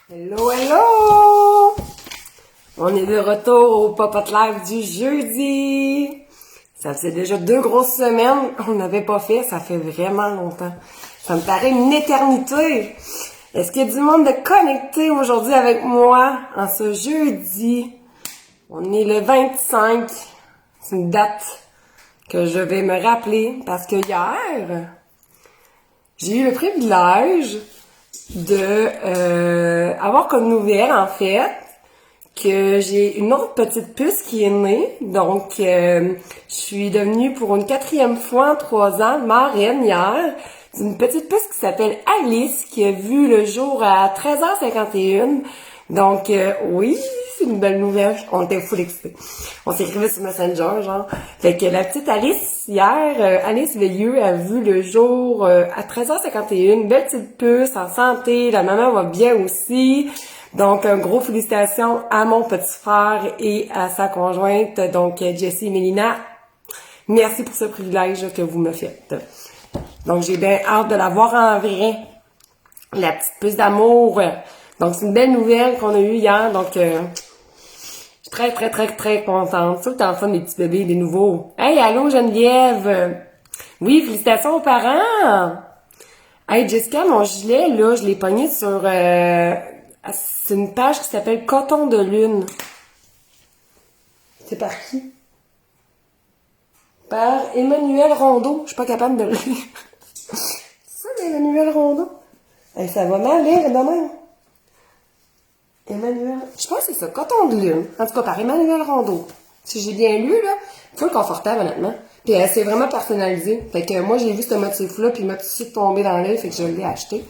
Hello, hello! On est de retour au Pop-Up Live du jeudi. Ça faisait déjà 2 grosses semaines qu'on n'avait pas fait. Ça fait vraiment longtemps. Ça me paraît une éternité. Est-ce qu'il y a du monde de connecté aujourd'hui avec moi en ce jeudi? On est le 25. C'est une date que je vais me rappeler parce que hier, j'ai eu le privilège de avoir comme nouvelle, en fait, que j'ai une autre petite puce qui est née. Donc, je suis devenue pour une 4e fois en 3 ans marraine hier d'une petite puce qui s'appelle Alice, qui a vu le jour à 13h51. Donc, oui, c'est une belle nouvelle. On était full excités. On s'écrivait sur Messenger, genre. Fait que la petite Alice, hier, Alice Veilleux a vu le jour à 13h51. Une belle petite puce, en santé. La maman va bien aussi. Donc, un gros félicitations à mon petit frère et à sa conjointe, donc Jessie et Mélina. Merci pour ce privilège que vous me faites. Donc, j'ai bien hâte de la voir en vrai. La petite puce d'amour. Donc, c'est une belle nouvelle qu'on a eue hier. Donc, je suis très, très, très, très contente. C'est tout le temps fun, des petits bébés, des nouveaux. Hey, allô, Geneviève! Oui, félicitations aux parents! Hey, Jessica, mon gilet, là, je l'ai pogné sur... c'est une page qui s'appelle Coton de Lune. C'est par qui? Par Emmanuel Rondeau. Je suis pas capable de le lire. C'est ça, Emmanuel Rondeau? Hey, ça va mal lire demain. Emmanuel... Je pense que c'est ça, Coton de Lune. En tout cas, par Emmanuel Rondeau. Si j'ai bien lu, là, full confortable, honnêtement. Puis c'est vraiment personnalisé. Fait que moi, j'ai vu ce motif-là, puis il m'a tout de suite tombé dans l'œil, fait que je l'ai acheté.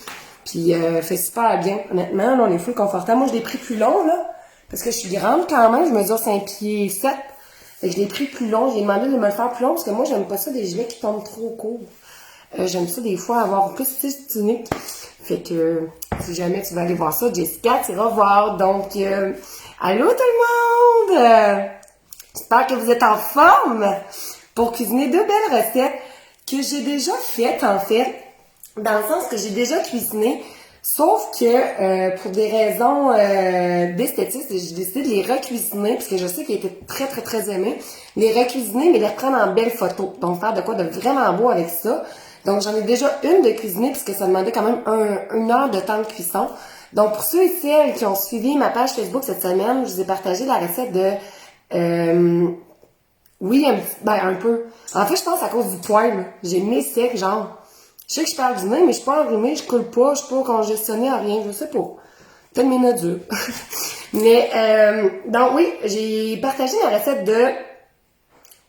Puis fait super bien, honnêtement. Là, on est full confortable. Moi, je l'ai pris plus long, là, parce que je suis grande quand même. Je mesure 5 pieds 7. Fait que je l'ai pris plus long. J'ai demandé de me le faire plus long, parce que moi, j'aime pas ça des gilets qui tombent trop courts. J'aime ça des fois avoir plus de tunique. Fait que si jamais tu vas aller voir ça, Jessica, tu iras voir. Donc, allô tout le monde! J'espère que vous êtes en forme pour cuisiner 2 belles recettes que j'ai déjà faites, en fait. Dans le sens que j'ai déjà cuisiné, sauf que pour des raisons d'esthétique, j'ai décidé de les recuisiner, parce que je sais qu'ils étaient très, très, très aimés. Les recuisiner, mais les reprendre en belles photos. Donc, faire de quoi de vraiment beau avec ça. Donc, j'en ai déjà une de cuisiner, puisque ça demandait quand même 1 heure de temps de cuisson. Donc, pour ceux et celles qui ont suivi ma page Facebook cette semaine, je vous ai partagé la recette de... oui, un peu. En fait, je pense à cause du poil. J'ai le nez sec, genre. Je sais que je parle du nez, mais je suis pas enrhumée, je coule pas, je suis pas congestionnée à rien, je sais pas. Peut-être mes nodules. Mais, donc oui, j'ai partagé la recette de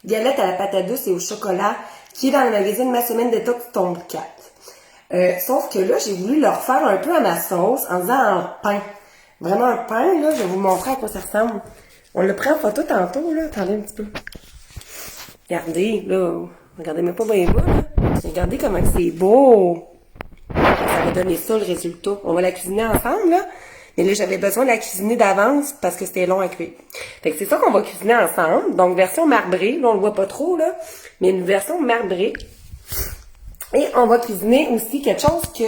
galette à la patate douce et au chocolat qui est dans le magazine Ma Semaine Détox tombe 4. Sauf que là, j'ai voulu le refaire un peu à ma sauce en faisant un pain. Vraiment un pain, là, je vais vous montrer à quoi ça ressemble. On le prend en photo tantôt, là. Attendez un petit peu. Regardez, là. Regardez même pas bien bas, là. Regardez comment c'est beau. Ça va donner ça, le résultat. On va la cuisiner ensemble, là. Mais là, j'avais besoin de la cuisiner d'avance parce que c'était long à cuire. Fait que c'est ça qu'on va cuisiner ensemble. Donc, version marbrée. Là, on le voit pas trop, là. Mais une version marbrée. Et on va cuisiner aussi quelque chose que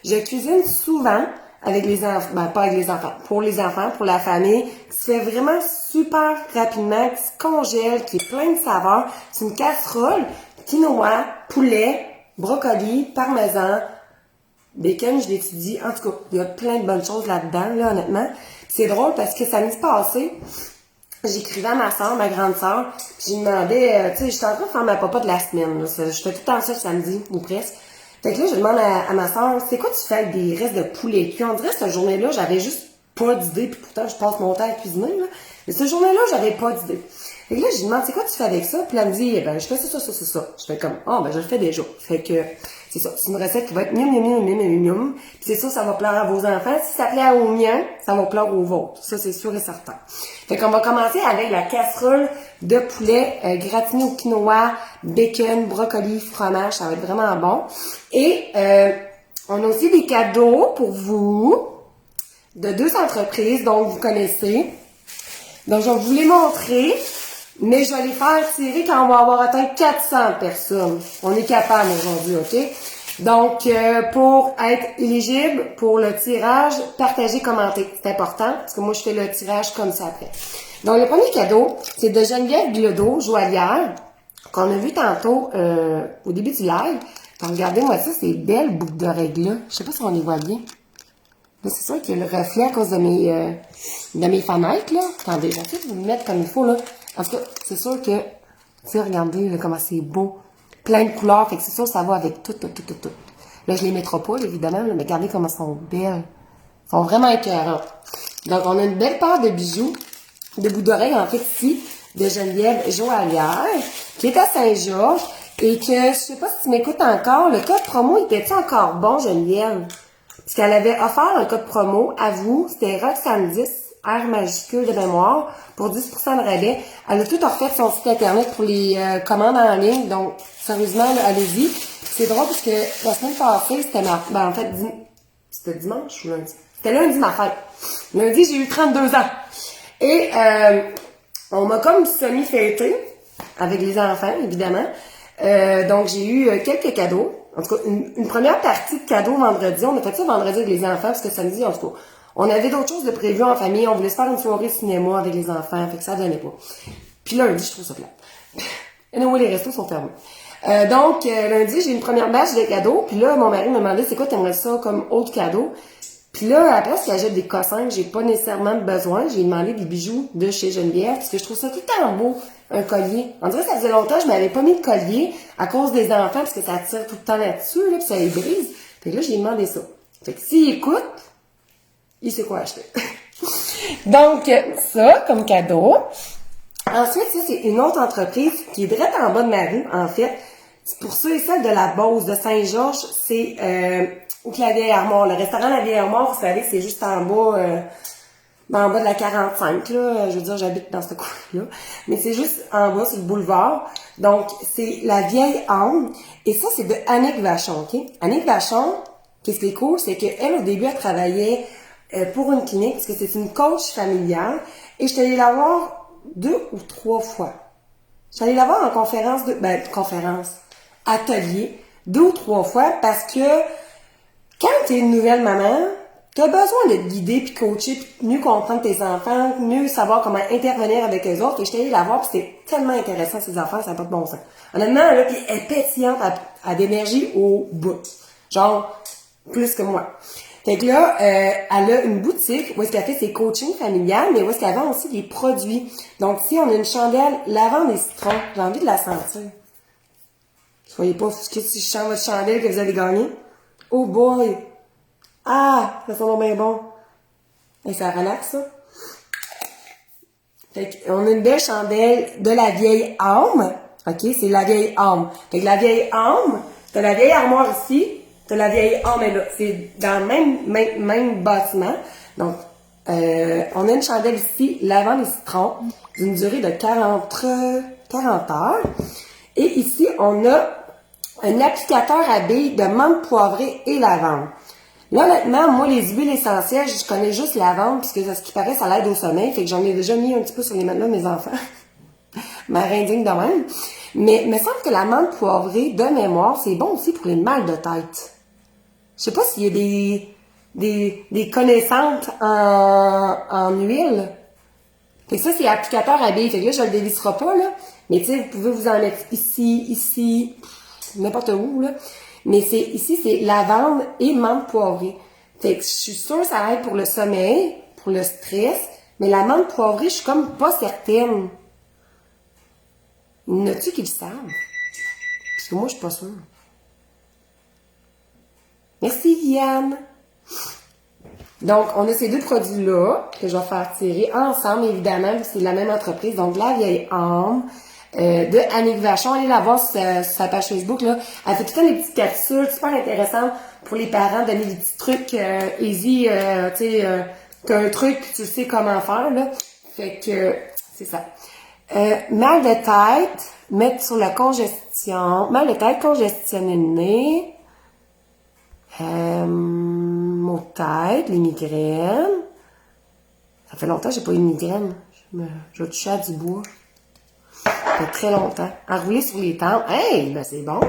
je cuisine souvent avec les enfants. Ben, pas avec les enfants. Pour les enfants, pour la famille. Qui se fait vraiment super rapidement. Qui se congèle, qui est plein de saveurs. C'est une casserole. Quinoa, poulet, brocoli, parmesan, bacon, je l'étudie. En tout cas, il y a plein de bonnes choses là-dedans, là, honnêtement. C'est drôle parce que samedi passé, j'écrivais à ma soeur, ma grande soeur, j'ai demandé, tu sais, j'étais en train de faire ma papa de la semaine, là. Je fais tout le temps ça le samedi, ou presque. Fait que là, je demande à ma soeur, c'est quoi tu fais avec des restes de poulet? Puis on dirait, cette journée-là, j'avais juste pas d'idée, puis pourtant, je passe mon temps à cuisiner, là. Mais cette journée-là, j'avais pas d'idée. Fait que là, je lui demande, c'est quoi tu fais avec ça? Puis là, elle me dit, eh ben, je fais ça. Je fais comme, ben, je le fais déjà. Fait que, c'est ça. C'est une recette qui va être miam. Puis c'est sûr, ça va plaire à vos enfants. Si ça plaît aux miens, ça va plaire aux vôtres. Ça, c'est sûr et certain. Fait qu'on va commencer avec la casserole de poulet gratiné au quinoa, bacon, brocoli, fromage. Ça va être vraiment bon. Et, on a aussi des cadeaux pour vous de 2 entreprises dont vous connaissez. Donc, je vais vous les montrer. Mais je vais les faire tirer quand on va avoir atteint 400 personnes. On est capable aujourd'hui, OK? Donc, pour être éligible pour le tirage, partagez, commentez. C'est important, parce que moi, je fais le tirage comme ça après. Donc, le premier cadeau, c'est de Geneviève Glodo, joaillière, qu'on a vu tantôt au début du live. Donc, regardez-moi ça, ces belles boucles d'oreilles-là. Je sais pas si on les voit bien. Là, c'est sûr qu'il y a le reflet à cause de mes fenêtres, là. Attendez, j'essaie de vous le mettre comme il faut, là. En tout cas, c'est sûr que, tu sais, regardez là, comment c'est beau. Plein de couleurs, fait que c'est sûr ça va avec tout. Là, je les mettrai pas, là, évidemment, là, mais regardez comment elles sont belles. Elles sont vraiment écœurantes. Donc, on a une belle paire de bijoux, de boucles d'oreilles, en fait, ici, de Geneviève Joaillière, qui est à Saint-Georges, et que, je sais pas si tu m'écoutes encore, le code promo était-tu encore bon, Geneviève? Parce qu'elle avait offert un code promo à vous, c'était Roxane 10, R majuscule de mémoire, pour 10% de rabais. Elle a tout refait son site internet pour les commandes en ligne, donc sérieusement, là, allez-y. C'est drôle parce que la semaine passée, c'était en fait, c'était dimanche ou lundi? C'était lundi ma fête. Lundi, j'ai eu 32 ans. Et on m'a comme semi-fêté, avec les enfants, évidemment. Donc, j'ai eu quelques cadeaux. En tout cas, une première partie de cadeaux vendredi. On a fait ça vendredi avec les enfants, parce que samedi, en tout cas, on avait d'autres choses de prévues en famille. On voulait se faire une soirée cinéma avec les enfants, fait que ça donnait pas. Puis lundi, je trouve ça plat. Et non, les restos sont fermés. Donc, lundi, j'ai une première batch de cadeaux. Puis là, mon mari m'a demandé, c'est quoi, t'aimerais ça comme autre cadeau? Puis là, après, si j'achète des cossins que j'ai pas nécessairement besoin, j'ai demandé des bijoux de chez Geneviève, parce que je trouve ça tout le temps beau, un collier. On dirait que ça faisait longtemps que je m'avais pas mis de collier à cause des enfants, parce que ça tire tout le temps là-dessus, là, puis ça les brise. Fait que là, j'ai demandé ça. Fait que s'il écoute, il sait quoi acheter. Donc, ça, comme cadeau. Ensuite, ça, c'est une autre entreprise qui est direct en bas de ma rue, en fait. C'est pour ceux et celles de la Beauce, de Saint-Georges, c'est la Vieille Armoire. Le restaurant La Vieille Armoire, vous savez, c'est juste en bas de la 45, là. Je veux dire, j'habite dans ce coin-là. Mais c'est juste en bas, sur le boulevard. Donc, c'est La Vieille Âme. Et ça, c'est de Annick Vachon, OK? Annick Vachon, qu'est-ce qui est cool, c'est qu'elle, au début, elle travaillait pour une clinique, parce que c'est une coach familiale. Et je suis allée la voir 2 ou 3 fois. Je suis allée la voir en conférence, atelier, 2 ou 3 fois, parce que quand tu es une nouvelle maman, tu as besoin d'être guidée puis coachée puis mieux comprendre tes enfants, mieux savoir comment intervenir avec eux autres. Et je suis allée la voir puis c'était tellement intéressant ces enfants, ça n'a pas de bon sens. Honnêtement, là, puis elle est pétillante à d'énergie au bout. Genre, plus que moi. Fait que là, elle a une boutique où est-ce qu'elle fait ses coachings familiales, mais où est-ce qu'elle vend aussi des produits. Donc, si on a une chandelle lavande et citron, j'ai envie de la sentir. Soyez pas offusqués si je sens votre chandelle que vous allez gagner. Oh boy! Ah! Ça sent bien bon. Et ça relaxe, ça. Fait qu'on a une belle chandelle de la Vieille Âme. OK? C'est la Vieille Âme. Fait que la Vieille Âme, t'as la Vieille Armoire ici, t'as la Vieille Âme est là. C'est dans le même bâtiment. Donc, on a une chandelle ici, lavande et citron, d'une durée de 40 heures. Et ici, on a un applicateur à billes de menthe poivrée et lavande. Là, honnêtement, moi, les huiles essentielles, je connais juste lavande, puisque à ce qui paraît, ça l'aide au sommeil. Fait que j'en ai déjà mis un petit peu sur les matelas de mes enfants. Ma indigne de même. Mais il me semble que la menthe poivrée, de mémoire, c'est bon aussi pour les mal de tête. Je sais pas s'il y a des connaissances en huile. Fait que ça, c'est applicateur à billes. Fait que là, je le dévisserai pas, là. Mais tu sais, vous pouvez vous en mettre ici, n'importe où, là. Mais ici, c'est lavande et menthe poivrée. Fait que je suis sûre que ça aide pour le sommeil, pour le stress. Mais la menthe poivrée, je suis comme pas certaine. Y en a-tu qui le savent? Parce que moi, je suis pas sûre. Merci, Yann. Donc, on a ces deux produits-là que je vais faire tirer ensemble, évidemment, c'est la même entreprise. Donc, la Vieille Âme de Annick Vachon. Allez la voir sur sa page Facebook, là. Elle fait tout le temps des petites capsules super intéressantes pour les parents, donner des petits trucs easy, tu sais, t'as un truc, tu sais comment faire, là. Fait que, c'est ça. Mal de tête, mettre sur la congestion. Mal de tête, congestionner le nez. Maux de tête, les migraines. Ça fait longtemps que j'ai pas eu de migraine. Je vais toucher à du bois. Ça fait très longtemps. Enrouler sur les tempes. Hey, ben c'est bon.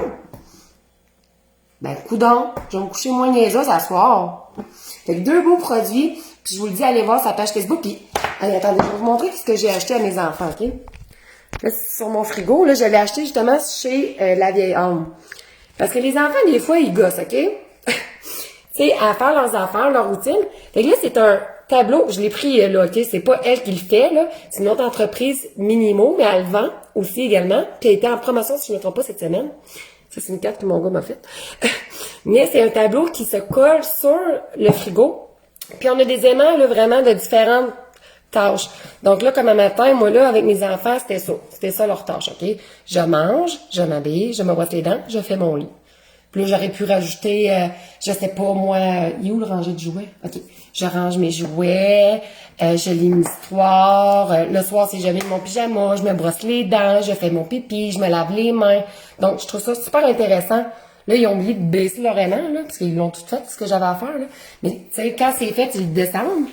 Ben, coudonc, je vais me coucher moins niaiseuse à soir. Fait que 2 beaux produits, puis je vous le dis, allez voir sa page Facebook, puis allez, attendez, je vais vous montrer ce que j'ai acheté à mes enfants, OK? Là, sur mon frigo, là, je l'ai acheté justement chez La Vieille Âme. Parce que les enfants, des fois, ils gossent, OK? Tu sais, à faire leurs affaires, leur routine. Fait que là, c'est un tableau, je l'ai pris là, OK? C'est pas elle qui le fait, là. C'est une autre entreprise Minimo, mais elle le vend aussi également. Puis elle était en promotion, si je ne me trompe pas, cette semaine. Ça, c'est une carte que mon gars m'a faite. Mais c'est un tableau qui se colle sur le frigo. Puis on a des aimants, là, vraiment de différentes tâches. Donc là, comme un matin, moi, là, avec mes enfants, c'était ça. C'était ça leur tâche, OK? Je mange, je m'habille, je me brosse les dents, je fais mon lit. Puis là, j'aurais pu rajouter, je sais pas, moi, il est où le rangé de jouets? OK. Je range mes jouets, je lis une histoire. Le soir, si je mets mon pyjama, je me brosse les dents, je fais mon pipi, je me lave les mains. Donc, je trouve ça super intéressant. Là, ils ont oublié de baisser leur aimant, là, parce qu'ils l'ont tout fait, ce que j'avais à faire, là. Mais, tu sais, quand c'est fait, ils le descendent.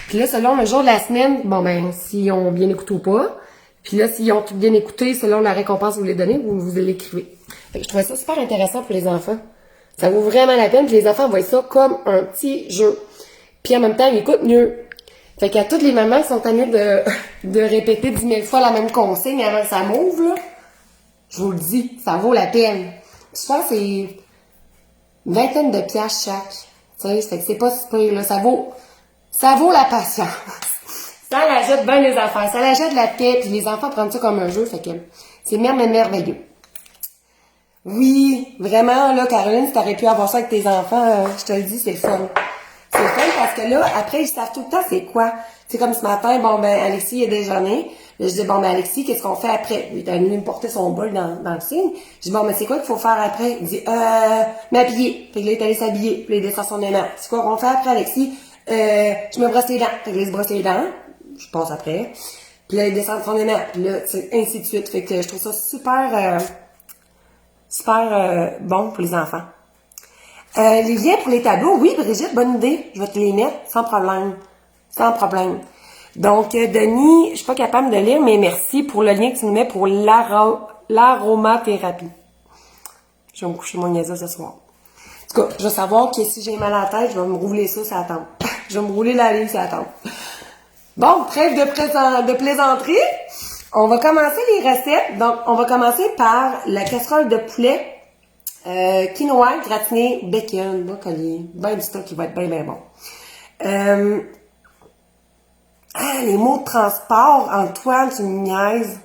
Puis là, selon le jour de la semaine, bon, ben, s'ils ont bien écouté ou pas. Puis là, s'ils ont tout bien écouté, selon la récompense que vous les donnez, vous l'écrivez. Fait que je trouvais ça super intéressant pour les enfants. Ça vaut vraiment la peine, puis les enfants voient ça comme un petit jeu. Puis en même temps, ils écoutent mieux. Fait qu'à toutes les mamans qui sont tannées de répéter 10 000 fois la même consigne avant que ça m'ouvre, là, je vous le dis, ça vaut la peine. Je pense que c'est une vingtaine de piastres chaque. Tu sais, fait que c'est pas super, là. Ça vaut la patience. Ça l'ajoute bien les affaires. Ça l'ajoute la paix, puis les enfants prennent ça comme un jeu, fait que c'est merveilleux. Oui, vraiment, là, Caroline, si t'aurais pu avoir ça avec tes enfants, je te le dis, c'est fun. C'est fun parce que là, après, ils savent tout le temps c'est quoi. C'est comme ce matin, bon, ben, Alexis, il a déjeuné. Là, je dis, bon, ben, Alexis, qu'est-ce qu'on fait après? Il est venu me porter son bol dans le signe. Je dis, bon, mais c'est quoi qu'il faut faire après? Il dit, m'habiller. Fait que là, il est allé s'habiller. Puis là, il descend son aimant. C'est quoi qu'on fait après, Alexis? Je me brosse les dents. Fait que là, il se brosse les dents. Je passe après. Puis là, il descend son aimant. Puis là, ainsi de suite. Fait que je trouve ça super bon pour les enfants. Les liens pour les tableaux, oui, Brigitte, bonne idée. Je vais te les mettre sans problème. Sans problème. Donc, Denis, je suis pas capable de lire, mais merci pour le lien que tu nous mets pour l'aromathérapie. Je vais me coucher mon niaiseuse ce soir. En tout cas, je vais savoir que si j'ai mal à la tête, je vais me rouler ça attend. Je vais me rouler la livre, ça attend. Bon, trêve de plaisanterie. On va commencer les recettes. Donc, on va commencer par la casserole de poulet quinoa gratiné bacon. Brocoli. Ben du stock qui va être bien bon. Les mots de transport, Antoine, tu me niaises.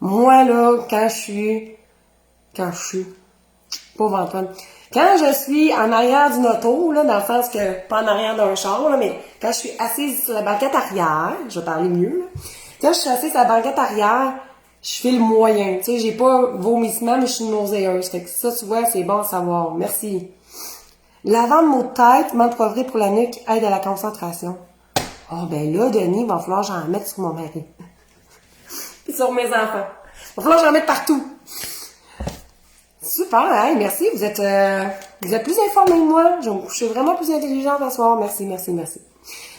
Moi, là, pauvre Antoine, quand je suis en arrière d'une auto, là, dans le sens que, pas en arrière d'un char, là, mais quand je suis assise sur la banquette arrière, je vais parler mieux, là. Quand je suis assise sur la banquette arrière, je fais le moyen, tu sais, j'ai pas vomissement, mais je suis nauséeuse. Fait que ça, tu vois, c'est bon à savoir. Merci. Lavant de maux de tête, menthe poivrée pour la nuque, aide à la concentration. Ah, ben là, Denis, il va falloir que j'en mette sur mon mari. Puis sur mes enfants. Il va falloir que j'en mette partout. Super, hein? Merci. Vous êtes plus informés que moi. Je vais me coucher vraiment plus intelligente ce soir. Merci.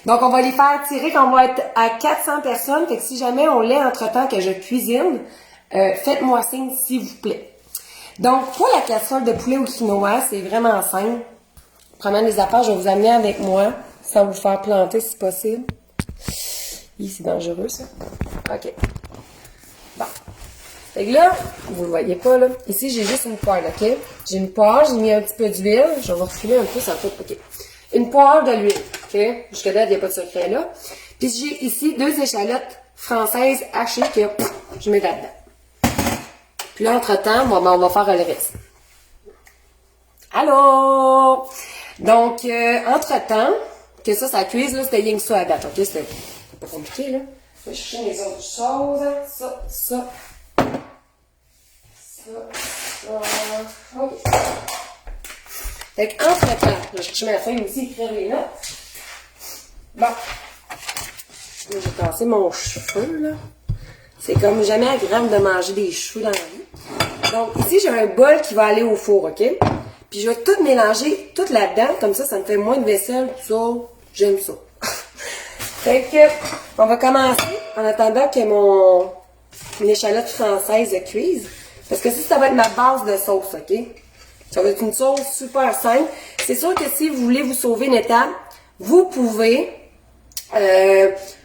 Donc, on va les faire tirer quand on va être à 400 personnes. Fait que si jamais on l'est entre-temps que je cuisine, faites-moi signe, s'il vous plaît. Donc, pour la casserole de poulet au quinoa, c'est vraiment simple. Premièrement, les affaires, je vais vous amener avec moi, sans vous faire planter si possible. C'est dangereux, ça. OK. Bon. Fait que là, vous le voyez pas, là. Ici, j'ai juste une poêle, OK? J'ai une poêle, j'ai mis un petit peu d'huile. Je vais refiler un peu, ça fait, OK. Une poêle de l'huile, OK? Jusque là, il n'y a pas de secret, là. Puis j'ai ici 2 échalotes françaises hachées que je mets là-dedans. Puis là, entre-temps, on va faire le reste. Allô? Donc, entre-temps, que ça cuise, là, c'était rien que ça à date, OK? C'était pas compliqué, là. Je vais chercher mes autres choses. Ça. OK. Fait qu'entre-temps, je vais chercher ma feuille aussi, écrire les notes. Bon. Là, j'ai cassé mon cheveu, là. C'est comme jamais agréable de manger des cheveux dans la vie. Donc, ici, j'ai un bol qui va aller au four, OK? Puis, je vais tout mélanger, tout là-dedans. Comme ça me fait moins de vaisselle, tout ça. J'aime ça. Fait que, on va commencer en attendant que mon échalote française cuise. Parce que ça va être ma base de sauce, OK? Ça va être une sauce super simple. C'est sûr que si vous voulez vous sauver une étape, vous pouvez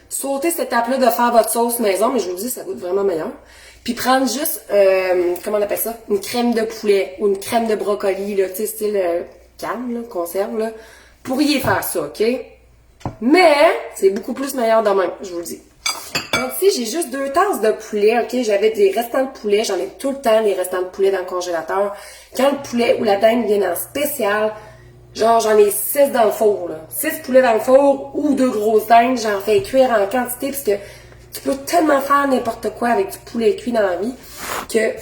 sauter cette étape-là de faire votre sauce maison, mais je vous dis, ça goûte vraiment meilleur. Puis prendre juste, comment on appelle ça? Une crème de poulet ou une crème de brocoli, là, tu sais, style calme, là, conserve, là. Pourriez faire ça, OK? Mais, c'est beaucoup plus meilleur de même, je vous le dis. Donc ici, j'ai juste 2 tasses de poulet, OK? J'avais des restants de poulet, j'en ai tout le temps des restants de poulet dans le congélateur. Quand le poulet ou la dinde viennent en spécial, genre j'en ai 6 dans le four, là. 6 poulets dans le four ou 2 grosses dindes, j'en fais cuire en quantité parce que tu peux tellement faire n'importe quoi avec du poulet cuit dans la vie que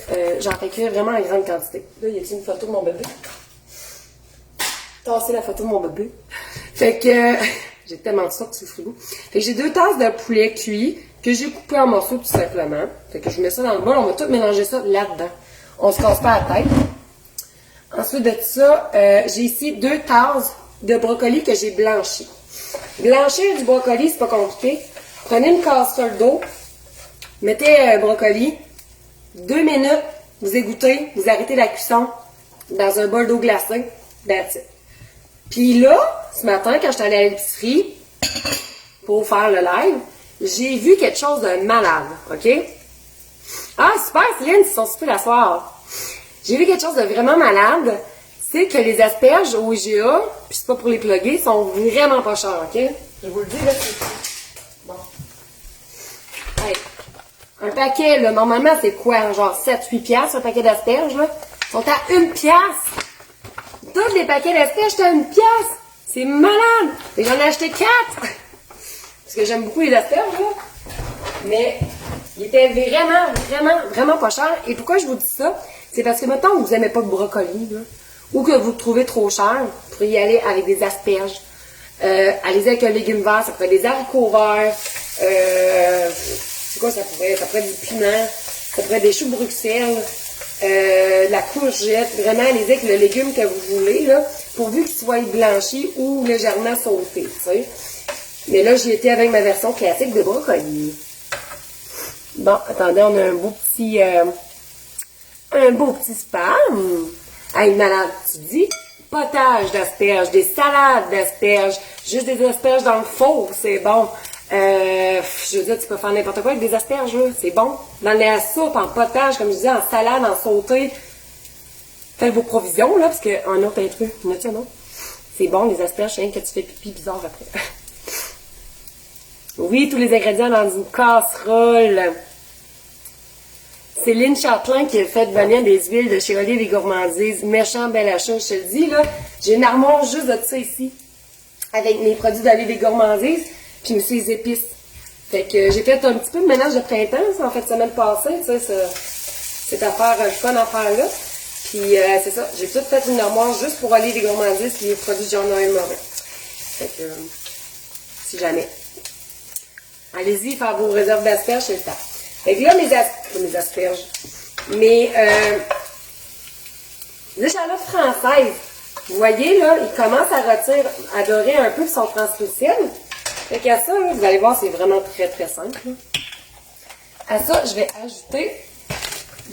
j'en fais cuire vraiment en grande quantité. Là, y a-t-il une photo de mon bébé? Tasser la photo de mon bébé. Fait que j'ai tellement de sortes sur le frigo. Fait que j'ai 2 tasses de poulet cuit que j'ai coupé en morceaux tout simplement. Fait que je mets ça dans le bol, on va tout mélanger ça là-dedans. On se casse pas la tête. Ensuite de ça, j'ai ici 2 tasses de brocoli que j'ai blanchi. Blanchir du brocoli, c'est pas compliqué. Prenez une casserole d'eau, mettez un brocoli, 2 minutes, vous égouttez, vous arrêtez la cuisson dans un bol d'eau glacée, that's it. Puis là, ce matin, quand j'étais allée à l'épicerie pour faire le live, j'ai vu quelque chose de malade, OK? Ah, super, Céline, ils sont super la soir. J'ai vu quelque chose de vraiment malade, c'est que les asperges au IGA, puis c'est pas pour les plugger, sont vraiment pas chers, OK? Je vous le dis, là, c'est bon. Hey. Un paquet, là, normalement, c'est quoi? Genre 7-8 piastres, un paquet d'asperges, là? Ils sont à 1 piastre. Tous les paquets d'asperges, j'étais à 1 piastre. C'est malade. Et j'en ai acheté 4. Parce que j'aime beaucoup les asperges, là. Mais, ils étaient vraiment pas chers. Et pourquoi je vous dis ça? C'est parce que maintenant, vous n'aimez pas le brocoli, là, ou que vous le trouvez trop cher, vous pourriez y aller avec des asperges. Allez-y avec un légume vert, ça pourrait être des haricots verts. C'est quoi ça pourrait? Ça pourrait être du piment, ça pourrait être des choux Bruxelles, la courgette. Vraiment, allez-y avec le légume que vous voulez, là, pourvu qu'il soit blanchi ou légèrement sauté, tu sais. Mais là, j'y étais avec ma version classique de brocoli. Bon, attendez, on a un beau petit spam. Hey, malade, tu dis? Potage d'asperges, des salades d'asperges, juste des asperges dans le four, c'est bon. Je veux dire, tu peux faire n'importe quoi avec des asperges, là, c'est bon. Dans la soupe, en potage, comme je disais, en salade, en sauté. Faites vos provisions, là, parce qu'un autre intrus, il y en a-tu un autre? C'est bon, les asperges, c'est rien que tu fais pipi bizarre après. Oui, tous les ingrédients dans une casserole. Céline Châtelain qui a fait venir des huiles de chez Olive et Gourmandise. Méchant bel achat, je te le dis, là. J'ai une armoire juste de ça ici. Avec mes produits d'Olive et Gourmandise. Puis je me suis les épices. Fait que j'ai fait un petit peu de ménage de printemps, ça, en fait, semaine passée, tu sais, cette affaire, fun affaire-là. Puis c'est ça, j'ai tout fait une armoire juste pour Olive et Gourmandise puis les produits de Jean-Noël Morin. Fait que, si jamais. Allez-y, faire vos réserves d'asperges, c'est le temps. Fait que là, mes asperges, mes échalotes françaises, vous voyez, là, ils commencent à dorer un peu, ils sont translucides. Fait qu'à ça, là, vous allez voir, c'est vraiment très simple. Là. À ça, je vais ajouter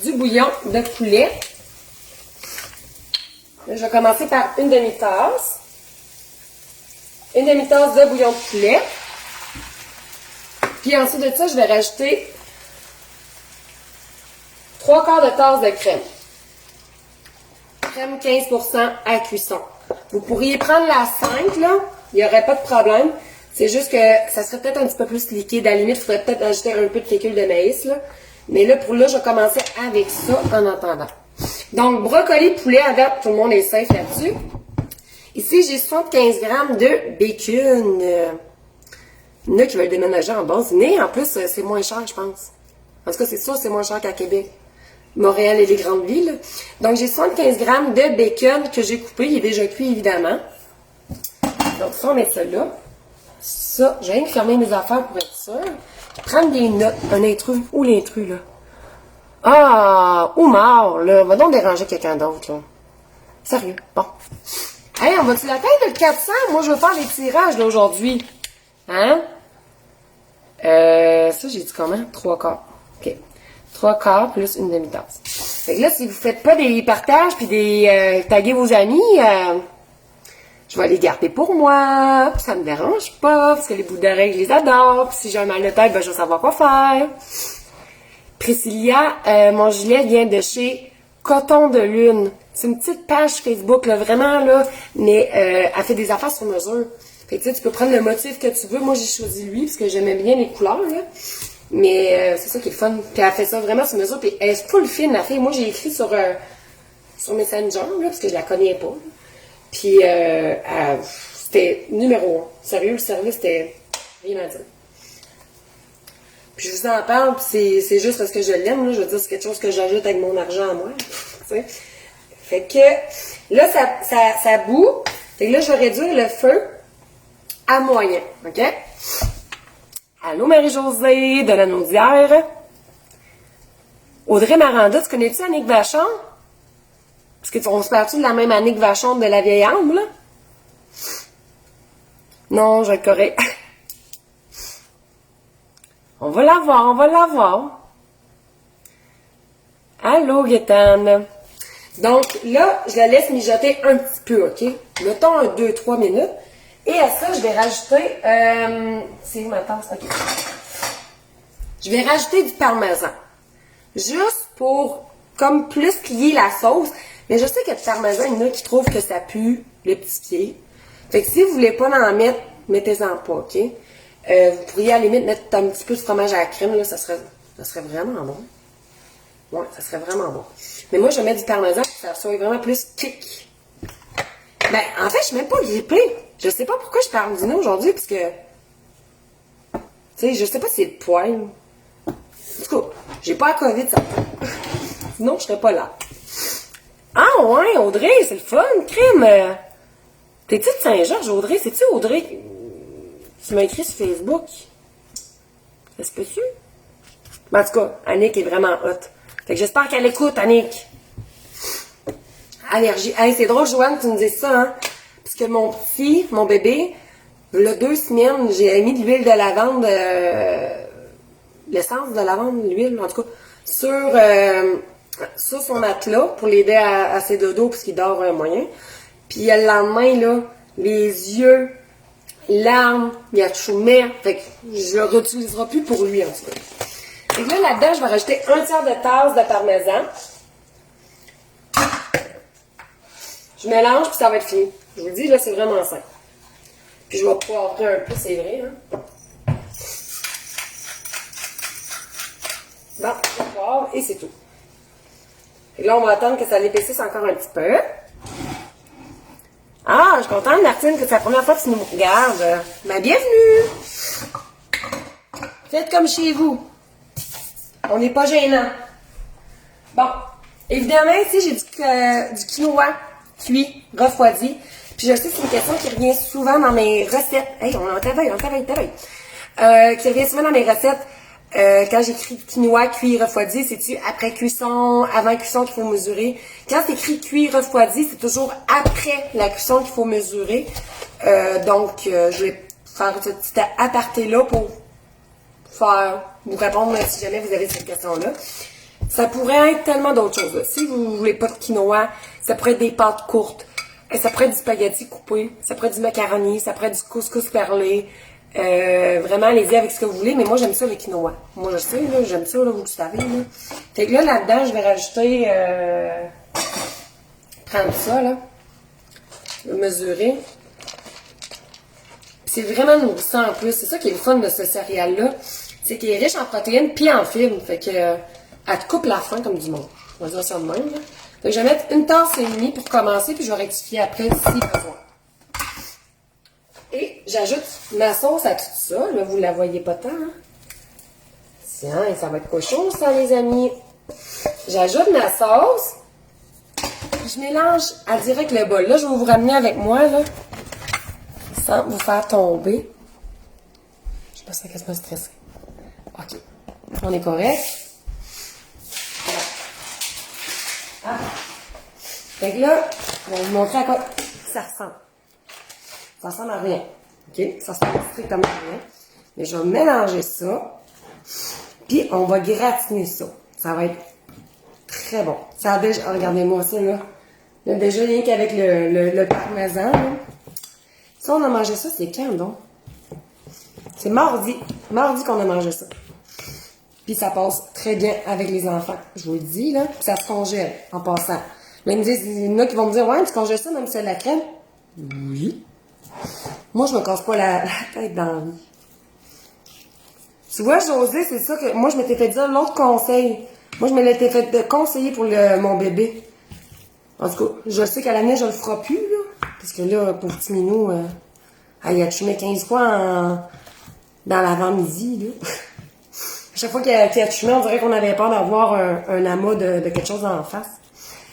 du bouillon de poulet. Là, je vais commencer par une demi-tasse. Une demi-tasse de bouillon de poulet. Puis ensuite de ça, je vais rajouter 3/4 de tasse de crème. Crème 15% à cuisson. Vous pourriez prendre la 5, là. Il n'y aurait pas de problème. C'est juste que ça serait peut-être un petit peu plus liquide. À la limite, il faudrait peut-être ajouter un peu de fécule de maïs, là. Mais là, pour là, je vais commencer avec ça en attendant. Donc, brocoli, poulet, à date, tout le monde est safe là-dessus. Ici, j'ai 75 grammes de bacon. Il y en a qui veulent déménager en base. Mais en plus, c'est moins cher, je pense. En tout cas, c'est sûr, c'est moins cher qu'à Québec. Montréal et les grandes villes. Donc, j'ai 75 grammes de bacon que j'ai coupé. Il est déjà cuit, évidemment. Donc, ça, on met ça là. Ça, j'ai rien que fermer mes affaires pour être sûr. Prendre des notes. Un intrus. Où l'intrus, là? Ah! Oumar, là. Va donc déranger quelqu'un d'autre, là. Sérieux. Bon. Hey, on va-tu l'atteindre le 400? Moi, je veux faire les tirages, là, aujourd'hui. Hein? Ça, j'ai dit comment? 3/4. OK. 3/4 plus une demi-tasse. Fait que là, si vous faites pas des partages puis des taguer vos amis, je vais les garder pour moi. Puis ça me dérange pas, parce que les bouts d'oreilles, je les adore. Puis si j'ai un mal de tête, ben je vais savoir quoi faire. Priscilla, mon gilet vient de chez Coton de Lune. C'est une petite page Facebook, là, vraiment, là, mais elle fait des affaires sur mesure. Fait que tu sais, tu peux prendre le motif que tu veux. Moi, j'ai choisi lui, parce que j'aimais bien les couleurs, là. Mais c'est ça qui est le fun. Puis elle fait ça vraiment sur mesure. Puis elle est full fine, la fille. Moi, j'ai écrit sur Messenger, là, parce que je la connais pas. Puis c'était numéro 1. Sérieux, le service, c'était rien à dire. Puis je vous en parle, puis c'est juste parce que je l'aime, là. Je veux dire, c'est quelque chose que j'ajoute avec mon argent à moi. T'sais. Fait que là, ça bout. Fait que là, je vais réduire le feu à moyen. OK? Allô, Marie-Josée de la Naudière. Audrey Maranda, tu connais-tu Annick Vachon? Parce qu'on se parle-tu de la même Annick Vachon de la vieille âme, là? Non, je le corrige. On va la voir, on va la voir. Allô, Gaétane. Donc, là, je la laisse mijoter un petit peu, OK? Mettons un 2-3 minutes. Et à ça, je vais rajouter... c'est où ma tasse? OK. Je vais rajouter du parmesan. Juste pour, comme plus plier la sauce. Mais je sais que le parmesan, il y en a qui trouvent que ça pue les petits pieds. Fait que si vous voulez pas en mettre, mettez-en pas, OK? Vous pourriez à la limite mettre un petit peu de fromage à la crème, là, ça serait vraiment bon. Ouais, ça serait vraiment bon. Mais moi, je vais mettre du parmesan pour que ça soit vraiment plus kick. Ben, en fait, je suis même pas grippée. Je sais pas pourquoi je parle du nez aujourd'hui, parce que... Tu sais, je sais pas si c'est le poil. En tout cas, j'ai pas la COVID, ça. Sinon, je serais pas là. Ah ouais, Audrey, c'est le fun, crème. T'es-tu de Saint-Georges, Audrey? C'est-tu Audrey? Tu m'as écrit sur Facebook. Ça se peut-tu? Mais en tout cas, Annick est vraiment hot. Fait que j'espère qu'elle écoute, Annick. Allergie. Hey, c'est drôle, Joanne, tu me dis ça, hein? Parce que mon bébé, il y a 2 semaines, j'ai mis de l'huile de lavande, l'essence de lavande, l'huile, en tout cas, sur son matelas pour l'aider à ses dodos parce qu'il dort moyen. Puis le lendemain, là, les yeux, larmes, il a chômé. Fait que je le réutiliserai plus pour lui, en tout cas. Et là, là-dedans, je vais rajouter 1/3 de tasse de parmesan. Je mélange, puis ça va être fini. Je vous le dis, là, c'est vraiment simple. Puis je vais poivrer un peu, c'est vrai, hein. Bon, je poivre, et c'est tout. Et là, on va attendre que ça l'épaississe encore un petit peu. Ah, je suis contente, Martine, que c'est la première fois que tu nous regardes. Ben, bienvenue! Faites comme chez vous. On n'est pas gênant. Bon, évidemment, ici, j'ai du quinoa cuit, refroidi. Puis je sais que c'est une question qui revient souvent dans mes recettes. Hey, on travaille. Qui revient souvent dans mes recettes. Quand j'écris quinoa cuit, refroidi, c'est-tu après cuisson, avant cuisson qu'il faut mesurer? Quand c'est écrit cuit, refroidi, c'est toujours après la cuisson qu'il faut mesurer. Donc, je vais faire ce petit aparté-là pour vous répondre si jamais vous avez cette question-là. Ça pourrait être tellement d'autres choses. Là. Si vous voulez pas de quinoa, ça pourrait être des pâtes courtes. Ça pourrait être du spaghetti coupé. Ça pourrait être du macaroni. Ça pourrait être du couscous perlé. Vraiment, allez-y avec ce que vous voulez. Mais moi, j'aime ça le quinoa. Moi, je sais, là, j'aime ça, là, vous le savez. Là. Fait que là-dedans, je vais rajouter... prendre ça, là. Je vais mesurer. C'est vraiment nourrissant en plus. C'est ça qui est le fun de ce céréal-là. C'est qu'il est riche en protéines puis en fibres. Fait que elle te coupe la faim comme du monde. On va dire ça de même. Là. Fait que je vais mettre 1 tasse et demie pour commencer, puis je vais rectifier après si besoin. Et j'ajoute ma sauce à tout ça. Là, vous la voyez pas tant. Hein? Tiens, ça va être cochon, ça, les amis. J'ajoute ma sauce. Je mélange à direct le bol. Là, je vais vous ramener avec moi, là. Sans vous faire tomber. Je pense que c'est quasiment stressé. OK. On est correct. Ah. Fait que là, je vais vous montrer à quoi ça ressemble. Ça ressemble à rien. OK? Ça ressemble strictement à rien. Mais je vais mélanger ça. Puis, on va gratiner ça. Ça va être Très bon. Ça a déjà... Regardez-moi ça, là. Il y a déjà rien qu'avec le parmesan, là. Ça, on a mangé ça, c'est quand, donc? C'est mardi. Mardi qu'on a mangé ça. Puis ça passe très bien avec les enfants. Je vous le dis, là. Puis ça se congèle, en passant. Là, il y en a qui vont me dire, ouais, tu congèles ça même si c'est de la crème? Oui. Moi, je me casse pas la tête dans la vie. Tu vois, José, c'est ça que... Moi, je m'étais fait dire l'autre conseil. Moi, je me l'étais fait conseiller pour mon bébé. En tout cas, je sais qu'à l'année, je le ferai plus, là. Parce que là, pour petit minou, il a fumé 15 fois dans l'avant-midi, là. À chaque fois qu'il a fumé, on dirait qu'on avait peur d'avoir un amas de quelque chose en face.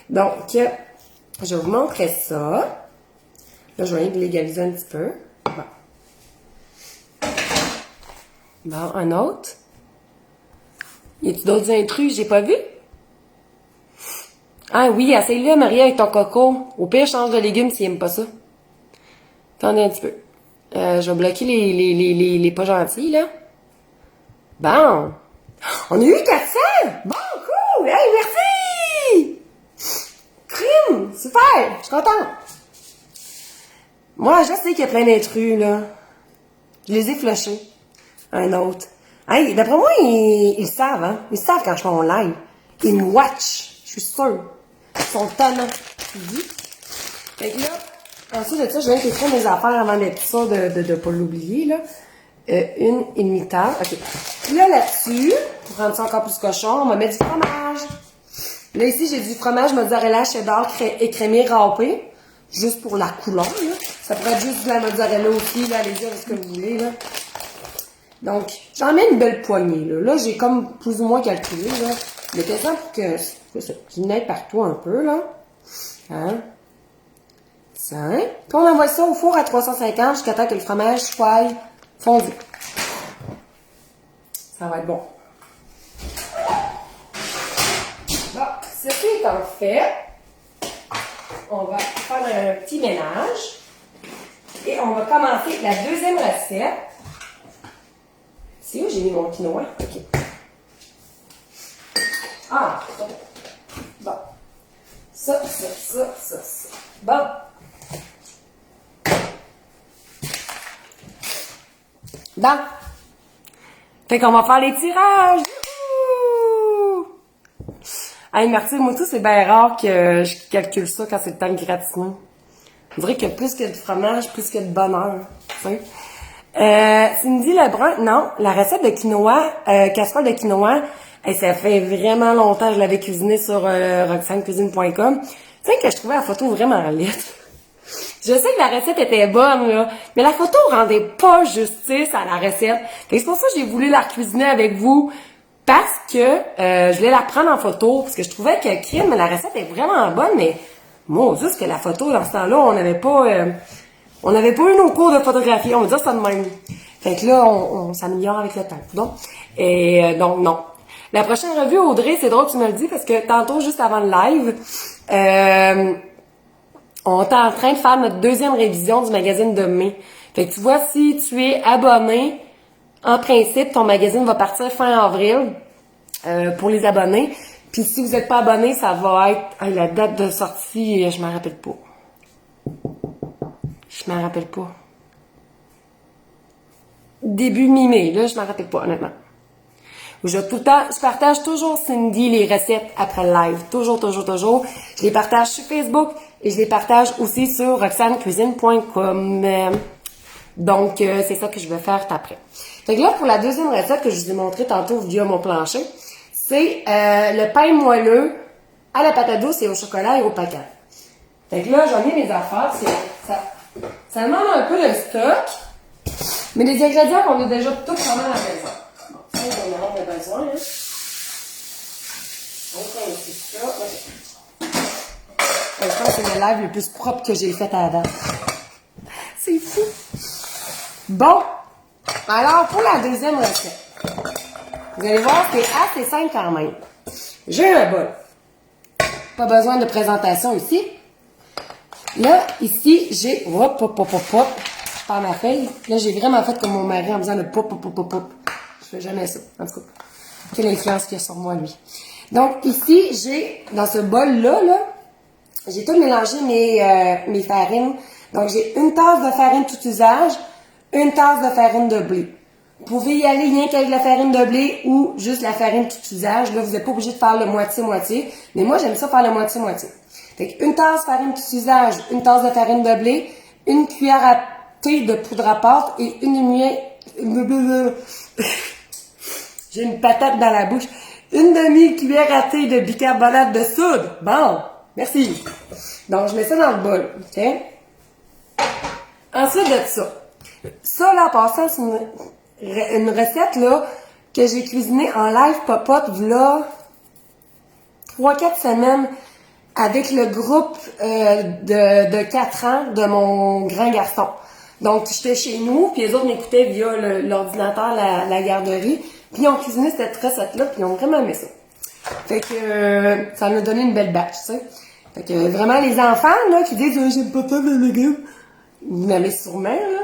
Donc, je vais vous montrer ça. Là, je vais légaliser un petit peu. Bon, un autre. Y a-tu d'autres intrus? J'ai pas vu? Ah oui, essaye-le, Maria, avec ton coco. Au pire, change de légumes s'il aime pas ça. Attendez un petit peu. Je vais bloquer les pas gentils, là. Bon. On a eu 400! Bon, cool! Hey, merci! Crime! Super! Je suis contente. Moi, je sais qu'il y a plein d'intrus, là. Je les ai flushés. Un autre. Hey, d'après moi, ils savent, hein. Ils savent quand je fais mon live. Ils me watch. Je suis sûre. Ils sont tannants. Fait que là, ensuite de ça, je viens d'écrire mes affaires avant d'être sûre de pas l'oublier, là. Une et demie tasse. OK. Puis là-dessus, pour rendre ça encore plus cochon, on va mettre du fromage. Là, ici, j'ai du fromage mozzarella cheddar écrémé râpé. Juste pour la couleur, là. Ça pourrait être juste de la mozzarella aussi, là. Allez-y avec ce que vous voulez, là. Donc, j'en mets une belle poignée, là. Là, j'ai comme plus ou moins calculé, là. Mais question pour que je n'aille partout un peu, là. Hein? Ça. Puis on envoie ça au four à 350 jusqu'à temps que le fromage soit fondu. Ça va être bon. Bon, ceci étant fait, on va faire un petit ménage. Et on va commencer la deuxième recette. C'est où j'ai mis mon quinoa? OK. Ah, bon. Ça. Bon. Bon. Fait qu'on va faire les tirages. Youhou! Hey, merci, moi tout, c'est bien rare que je calcule ça quand c'est le temps de gratiner. On dirait que plus que de fromage, plus que de bonheur. Tu sais. Cindy Lebrun, non, la recette de quinoa, casserole de quinoa, ça fait vraiment longtemps que je l'avais cuisinée sur roxanecuisine.com. Tu sais que je trouvais la photo vraiment laide. Je sais que la recette était bonne, là, mais la photo rendait pas justice à la recette. C'est pour ça que j'ai voulu la cuisiner avec vous, parce que je voulais la prendre en photo, parce que je trouvais que crime, la recette est vraiment bonne, mais moi, juste que la photo, dans ce temps-là, on n'avait pas eu nos cours de photographie, on va dire ça de même. Fait que là, on s'améliore avec le temps. Donc, donc non. La prochaine revue, Audrey, c'est drôle que tu me le dis, parce que tantôt, juste avant le live, on est en train de faire notre deuxième révision du magazine de mai. Fait que tu vois, si tu es abonné, en principe, ton magazine va partir fin avril pour les abonnés. Puis si vous n'êtes pas abonné, ça va être... la date de sortie, je m'en rappelle pas. Début mi-mai, là, je m'en rappelle pas, honnêtement. Je partage toujours, Cindy, les recettes après le live. Toujours. Je les partage sur Facebook et je les partage aussi sur roxanecuisine.com. Donc, c'est ça que je vais faire après. Fait que là, pour la deuxième recette que je vous ai montré tantôt via mon plancher, c'est le pain moelleux à la patate douce et au chocolat et au paquet. Fait que là, j'en ai mes affaires. Ça demande un peu de stock, mais les ingrédients qu'on a déjà tout vraiment à la maison. Ça, on en a besoin, hein. On prend aussi ça. Je pense que c'est le live le plus propre que j'ai fait à la date. C'est fou. Bon. Alors, pour la deuxième recette, vous allez voir, c'est assez simple quand même. J'ai un bol. Pas besoin de présentation ici. Là, ici, j'ai... Hop. Je pars ma feuille. Là, j'ai vraiment fait comme mon mari en faisant le pop. Je fais jamais ça, en tout cas. Quelle influence qu'il y a sur moi, lui. Donc, ici, j'ai, dans ce bol-là, là, j'ai tout mélangé mes farines. Donc, j'ai une tasse de farine tout usage, une tasse de farine de blé. Vous pouvez y aller rien qu'avec la farine de blé ou juste la farine tout usage. Là, vous n'êtes pas obligé de faire le moitié-moitié. Mais moi, j'aime ça faire le moitié-moitié. Fait qu'une tasse de farine tout usage, une tasse de farine de blé, une cuillère à thé de poudre à pâte et une demi... J'ai une patate dans la bouche. Une demi-cuillère à thé de bicarbonate de soude. Bon, merci. Donc, je mets ça dans le bol, ok? Ensuite de ça. Ça, là, en passant, c'est une recette, là, que j'ai cuisinée en live pop-up, là, 3-4 semaines, avec le groupe de 4 ans de mon grand garçon. Donc, j'étais chez nous, puis les autres m'écoutaient via l'ordinateur, la garderie, puis ils ont cuisiné cette recette-là, puis ils ont vraiment aimé ça. Fait que ça m'a donné une belle batch, tu sais. Fait que vraiment, les enfants, là, qui disent « j'aime pas tant de légumes », vous m'avez sûrement, là.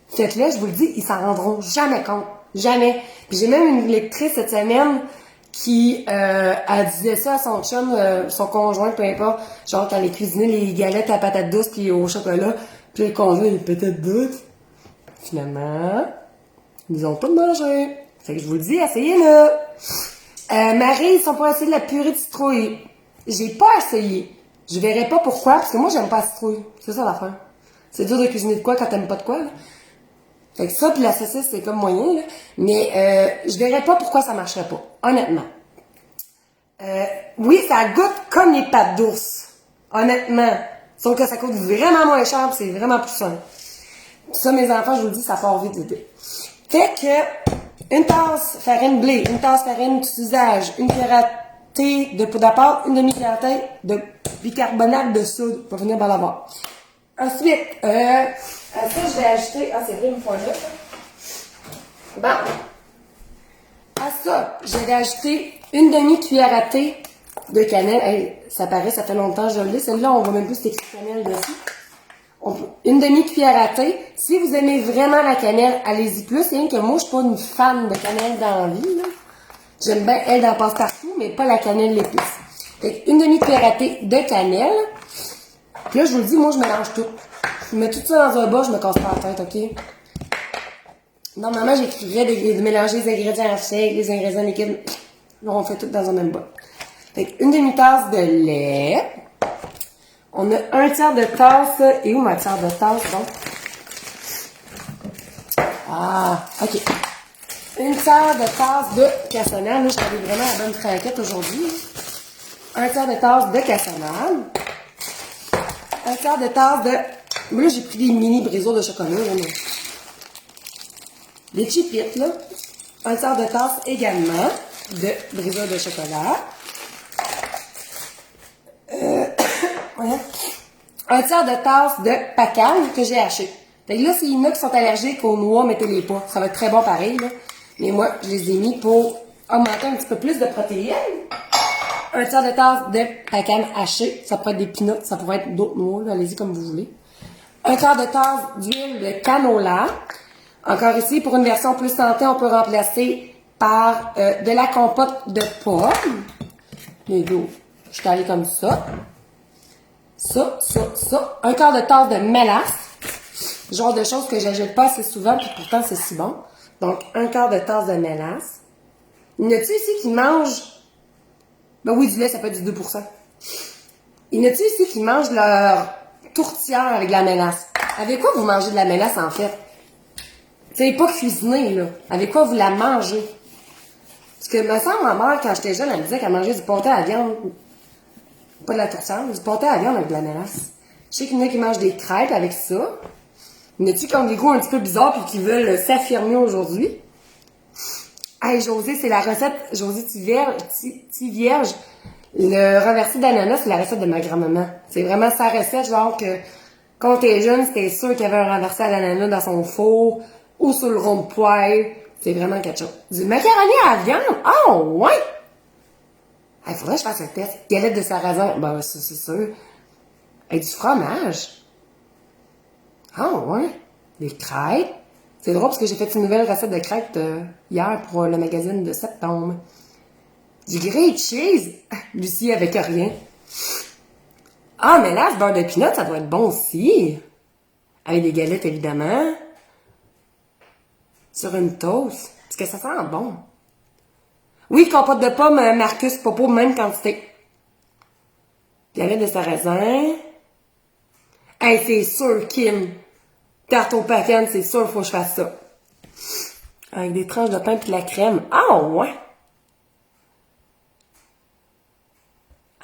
Faites-le, je vous le dis, ils s'en rendront jamais compte. Jamais. Puis j'ai même une lectrice cette semaine qui elle disait ça à son chum, son conjoint, peu importe, genre quand elle cuisinait les galettes à patates douces puis au chocolat, puis le conjoint les patates douces. Finalement, ils ont tout mangé. Fait que je vous le dis, essayez-le. Marie, ils sont pas essayé de la purée de citrouille. J'ai pas essayé. Je verrai pas pourquoi, parce que moi j'aime pas la citrouille. C'est ça l'affaire. C'est dur de cuisiner de quoi quand t'aimes pas de quoi, là. Fait que ça, puis la saucisse, c'est comme moyen, là. Mais je verrais pas pourquoi ça marcherait pas, honnêtement. Oui, ça goûte comme les pâtes d'ours, honnêtement. Sauf que ça coûte vraiment moins cher, puis c'est vraiment plus sain. Ça, mes enfants, je vous le dis, ça part vite l'idée. Fait que, une tasse farine blé, une tasse farine tout usage, une cuillère à thé de poudre à pâte, une demi-cuillère à thé de bicarbonate de soude, pour venir par l'avoir. Ensuite, à ça, je vais ajouter... Ah, c'est vrai, une fois là. Bon. À ça, je vais ajouter une demi-cuillère à thé de cannelle. Hey, ça paraît, ça fait longtemps que je l'ai. Celle-là, on voit même plus c'est écrit cannelle dessus. Une demi-cuillère à thé. Si vous aimez vraiment la cannelle, allez-y plus. C'est rien que moi, je suis pas une fan de cannelle dans la vie, là. J'aime bien elle dans passe-partout, mais pas la cannelle l'épice. Fait une demi-cuillère à thé de cannelle. Puis là, je vous le dis, moi, je mélange tout. Je mets tout ça dans un bol, je me casse pas la tête, ok? Normalement, j'écrirais de mélanger les ingrédients à shake, les ingrédients liquides. Là, on fait tout dans un même bol. Fait une demi-tasse de lait. On a un tiers de tasse. Et où ma tiers de tasse, donc? Ah, ok. Une tiers de tasse de cassonade. Là, j'avais vraiment la bonne craquette aujourd'hui. Un tiers de tasse de cassonade. Un quart de tasse de... Là, j'ai pris des mini brisures de chocolat, là, mais... Des chipites, là. Un quart de tasse également de brisures de chocolat. Voilà. Un tiers de tasse de pacane que j'ai haché. Fait que là, s'il y en a qui sont allergiques aux noix, mettez-les pas. Ça va être très bon pareil, là. Mais moi, je les ai mis pour augmenter un petit peu plus de protéines. Un tiers de tasse de pacane haché. Ça pourrait être des peanuts, ça pourrait être d'autres noix, là. Allez-y comme vous voulez. Un quart de tasse d'huile de canola. Encore ici, pour une version plus santé, on peut remplacer par de la compote de pommes. Les dos, je suis allée comme ça. Ça. Un quart de tasse de mélasse. Genre de choses que j'achète pas assez souvent, puis pourtant c'est si bon. Donc, un quart de tasse de mélasse. Il y en a-tu ici qui mangent... Ben oui, du lait, ça peut être du 2%. Il y en a-tu ici qui mangent leur tourtière avec de la mélasse? Avec quoi vous mangez de la mélasse, en fait? C'est pas cuisiné, là. Avec quoi vous la mangez? Parce que, me semble, ma mère, quand j'étais jeune, elle me disait qu'elle mangeait du pâté à la viande. Pas de la tourtière, mais du pâté à la viande avec de la mélasse. Je sais qu'il y en a qui mangent des crêpes avec ça. Il y en a-tu qui ont des goûts un petit peu bizarres puis qui veulent s'affirmer aujourd'hui? Hey, Josée, c'est la recette, Josée Tivierge. Le renversé d'ananas, c'est la recette de ma grand-maman. C'est vraiment sa recette, genre que quand t'es jeune, c'était sûr qu'il y avait un renversé à l'ananas dans son four ou sur le rond de poêle. C'est vraiment quelque chose. Du macaroni à la viande? Oh, ouais! Il faudrait que je fasse un test. Galette de sarrasin. Ben, ça, c'est sûr. Avec du fromage. Oh, ouais. Des crêpes. C'est drôle parce que j'ai fait une nouvelle recette de crêpes hier pour le magazine de septembre. Du grilled cheese? Lucie avec rien. Ah, mais là, ce beurre de pinot, ça doit être bon aussi. Avec des galettes, évidemment. Sur une toast. Parce que ça sent bon. Oui, compote de pommes, Marcus, Popo, même quantité. Galette de sarrasin. Hey, c'est sûr, Kim. Tarte au bacon, c'est sûr, faut que je fasse ça. Avec des tranches de pain et de la crème. Ah, ouais!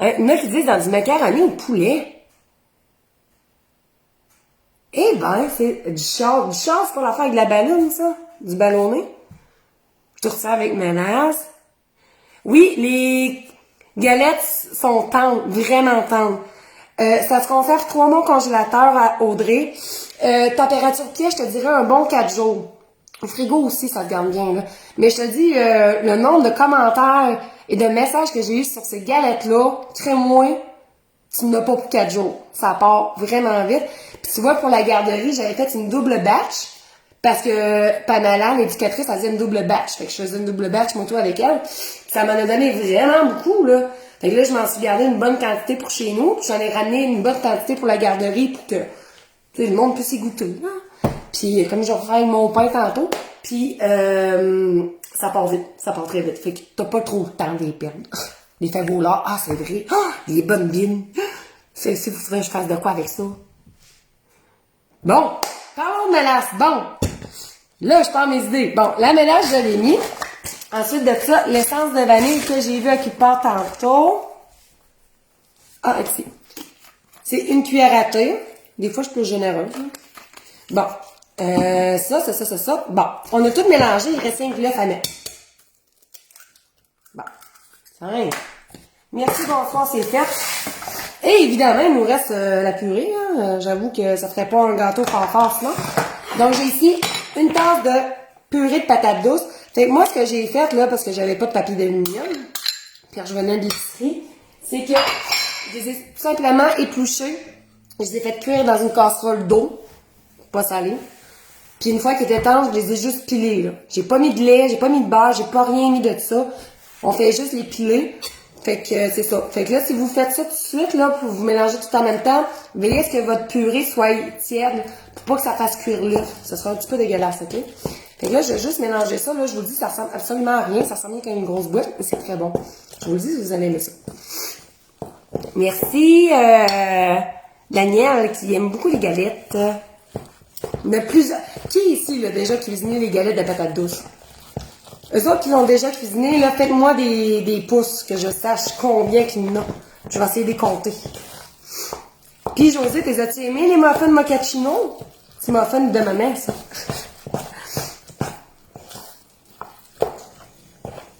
Il y en a qui disent dans du macaroni au poulet. Eh ben, c'est du char. Du char, c'est pour la faire avec de la ballonne, ça? Du ballonné. Je te ressers avec mayonnaise. Oui, les galettes sont tendres, vraiment tendres. Ça se conserve 3 mois au congélateur à Audrey. Température pièce, je te dirais un bon 4 jours. Au frigo aussi, ça se garde bien, là. Mais je te dis, le nombre de commentaires et de messages que j'ai eu sur ces galettes-là, crée-moi, tu n'as pas pour 4 jours. Ça part vraiment vite. Puis tu vois, pour la garderie, j'avais fait une double batch. Parce que Pamela, l'éducatrice, elle faisait une double batch. Fait que je faisais une double batch, moi, tout avec elle. Puis ça m'en a donné vraiment beaucoup, là. Fait que là, je m'en suis gardé une bonne quantité pour chez nous. Puis j'en ai ramené une bonne quantité pour la garderie pour que, tu sais, le monde puisse y goûter, là. Puis comme je vais faire mon pain tantôt, puis ça part vite, ça part très vite. Fait que t'as pas trop le temps de les perdre. Les favolas, ah c'est vrai, les bonnes bines. Si vous voulez que je fasse de quoi avec ça. Bon, parlons de mélasse. Bon, là je prends mes idées. Bon, la mélasse je l'ai mis. Ensuite de ça, l'essence de vanille que j'ai vu à qui part tantôt. Ah, ici. C'est une cuillère à thé. Des fois je suis plus généreuse. Bon. Ça. Bon, on a tout mélangé, il reste 5 l'œuf à mettre. Bon, tiens. Merci, bonsoir, c'est fait. Et évidemment, il nous reste la purée. Hein. J'avoue que ça ferait pas un gâteau fort sinon. Donc, j'ai ici une tasse de purée de patates douces. Fait que moi, ce que j'ai fait, là, parce que j'avais pas de papier d'aluminium, puis je venais de l'épicerie, c'est que je les ai tout simplement épluchés. Je les ai fait cuire dans une casserole d'eau, pas salée. Puis une fois qu'ils étaient tendres, je les ai juste pilés, là. J'ai pas mis de lait, j'ai pas mis de beurre, j'ai pas rien mis de ça. On fait juste les piler. Fait que c'est ça. Fait que là, si vous faites ça tout de suite, là, pour vous mélanger tout en même temps, veillez à ce que votre purée soit tiède pour pas que ça fasse cuire l'œuf. Ça sera un petit peu dégueulasse, ok? Fait que là, je vais juste mélanger ça. Là, je vous dis, ça ressemble absolument à rien. Ça ressemble bien comme une grosse boîte, mais c'est très bon. Je vous le dis, vous allez aimer ça. Merci, Daniel, qui aime beaucoup les galettes. Il y en a plusieurs. Qui ici, là, déjà cuisiné les galettes de patates douces? Eux autres qui l'ont déjà cuisiné, là, faites-moi des pouces, que je sache combien qu'il y en a. Je vais essayer de les compter. Puis, José, t'es as-tu aimé les muffins mochaccino? C'est muffins de maman, ça.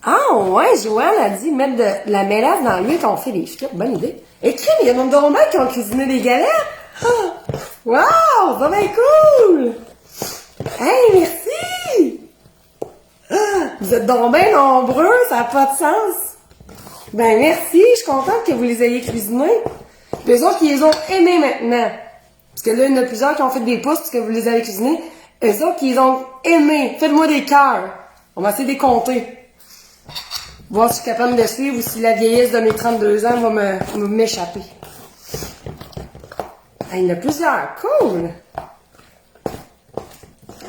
Ah, ouais, Joanne a dit mettre de la mélasse dans l'huile quand on fait des frites. Bonne idée. Écris, il y a nombre de qui ont cuisiné des galettes. Ah! Wow! Ça va être cool! Hey, merci! Ah, vous êtes donc bien nombreux, ça n'a pas de sens. Ben merci, je suis contente que vous les ayez cuisinés. Les autres qui les ont aimés maintenant. Parce que là, il y en a plusieurs qui ont fait des pouces parce que vous les avez cuisinés. Eux autres qui les ont aimés, faites-moi des cœurs. On va essayer de les compter. Voir si je suis capable de suivre ou si la vieillesse de mes 32 ans va m'échapper. Ah, il y en a plusieurs. Cool!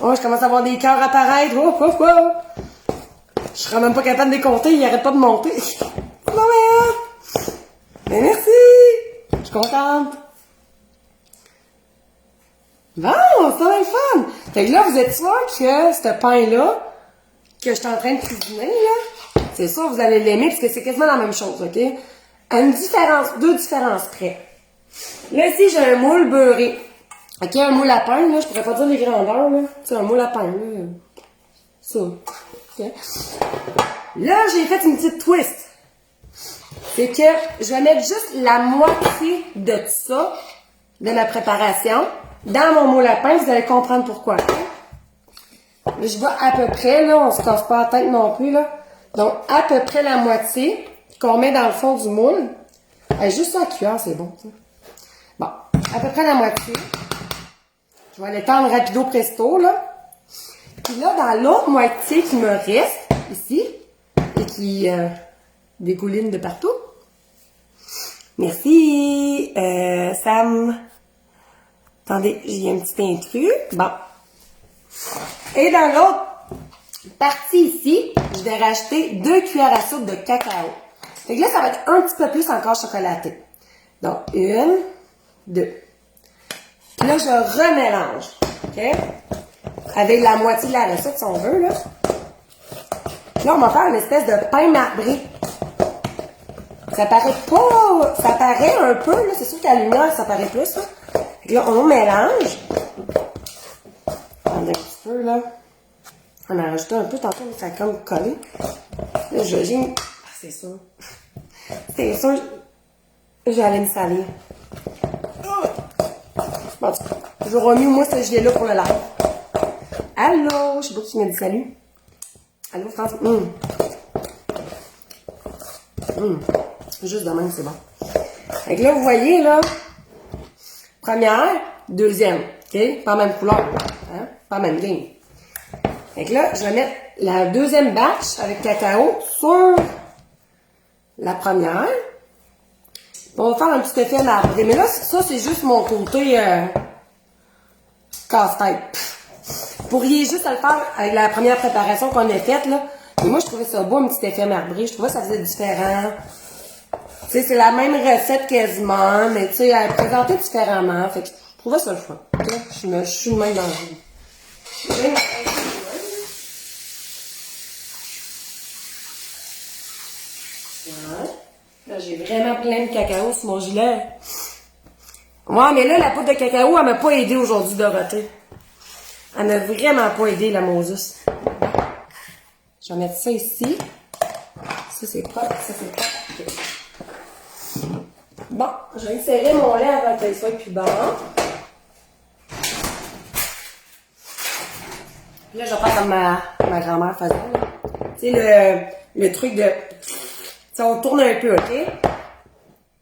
Oh, je commence à avoir des cœurs apparaître. Je serais même pas capable de les compter. Ils n'arrêtent pas de monter. Non, mais merci! Je suis contente. Bon, ça va être fun! Fait que là, vous êtes sûr que ce pain-là, que je suis en train de cuisiner, là, c'est sûr vous allez l'aimer parce que c'est quasiment la même chose, ok? À une différence, 2 différences près. Là, ici, j'ai un moule beurré. Ok, un moule à pain, là, je pourrais pas dire les grandeurs, là. C'est un moule à pain, là. Ça. Ok. Là, j'ai fait une petite twist. C'est que je vais mettre juste la moitié de ça, de ma préparation, dans mon moule à pain. Vous allez comprendre pourquoi. Je vais à peu près, là, on se casse pas la tête non plus, là. Donc, à peu près la moitié qu'on met dans le fond du moule. Juste en cuillère, c'est bon, ça. Bon, à peu près la moitié. Je vais l'étendre rapido presto, là. Puis là, dans l'autre moitié qui me reste, ici, et qui dégouline de partout. Merci, Sam. Attendez, j'ai un petit intrus. Bon. Et dans l'autre partie ici, je vais rajouter 2 cuillères à soupe de cacao. Fait que là, ça va être un petit peu plus encore chocolaté. Donc, 1, 2. Puis là, je remélange. OK? Avec la moitié de la recette, si on veut, là. Là, on va faire une espèce de pain marbré. Ça paraît pas... Ça paraît un peu, là. C'est sûr qu'à la lumière, ça paraît plus, là. Fait que là, on mélange. Attendez un petit peu, là. On a rajouté un peu tantôt, mais ça a comme collé. Là, j'ai... Ah, c'est sûr. C'est sûr, j'allais me salir. Bon, j'aurais mis, moi, ce gilet-là pour le live. Allô? Je sais pas qui m'a dit salut. Allô, France? Juste de même, c'est bon. Fait que là, vous voyez, là, première, deuxième, OK? Pas même couleur, hein? Pas même ligne. Fait que là, je vais mettre la deuxième batch avec cacao sur la première. On va faire un petit effet marbré. Mais là, ça, c'est juste mon côté casse-tête. Vous pourriez juste le faire avec la première préparation qu'on a faite, là. Et moi, je trouvais ça beau, un petit effet marbré. Je trouvais que ça faisait différent. Tu sais, c'est la même recette quasiment, mais tu sais, elle est présentée différemment. Fait que je trouvais ça le fun. Okay? Je suis de même dans le jeu. Là, j'ai vraiment plein de cacao sur mon gilet. Ouais, mais là, la poudre de cacao, elle m'a pas aidé aujourd'hui, Dorothée. Elle m'a vraiment pas aidé, la Moses. Je vais mettre ça ici. Ça, c'est propre. Ça, c'est propre. Okay. Bon, je vais insérer mon lait avant qu'il soit plus bon. Là, je vais faire comme ma grand-mère faisait. Tu sais, le truc de... Ça, on tourne un peu, OK?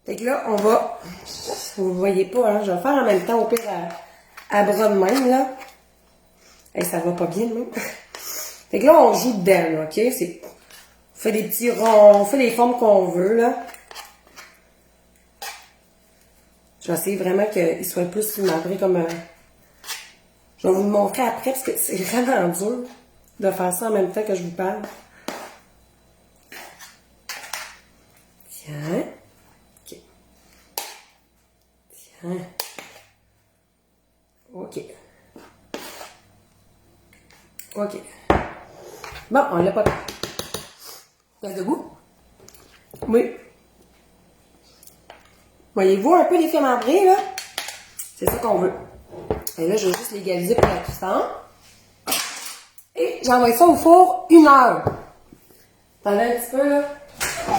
Fait que là, on va... Vous voyez pas, hein? Je vais faire en même temps, au pire, à bras de même, là. Hey, ça va pas bien, non? Fait que là, on joue dedans, là, OK? On fait des petits ronds, on fait les formes qu'on veut, là. Je vais essayer vraiment qu'il soit plus marbré comme... Je vais vous le montrer après, parce que c'est vraiment dur de faire ça en même temps que je vous parle. Tiens. OK. Tiens. OK. OK. Bon, on l'a pas fait. Reste debout? Oui. Voyez-vous un peu l'effet marbré, là? C'est ça qu'on veut. Et là, je vais juste l'égaliser pour la cuisson. Et j'envoie ça au four 1 heure. Attendez un petit peu, là. Oh,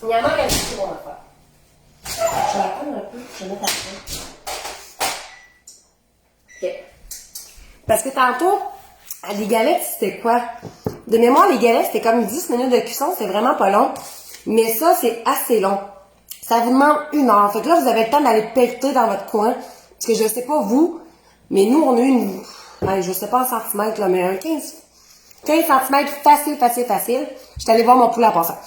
wow. Il y en a un petit peu, mon affaire. Je vais attendre un peu, je vais mettre après. OK. Parce que tantôt, les galettes, c'était quoi? De mémoire, les galettes, c'était comme 10 minutes de cuisson, c'est vraiment pas long. Mais ça, c'est assez long. Ça vous demande 1 heure. Fait que là, vous avez le temps d'aller pelleter dans votre coin. Parce que je sais pas vous, mais nous, on a eu une... Ouais, je sais pas en centimètres, là, mais un 15 cm facile. J'étais allée voir mon poulet en passant.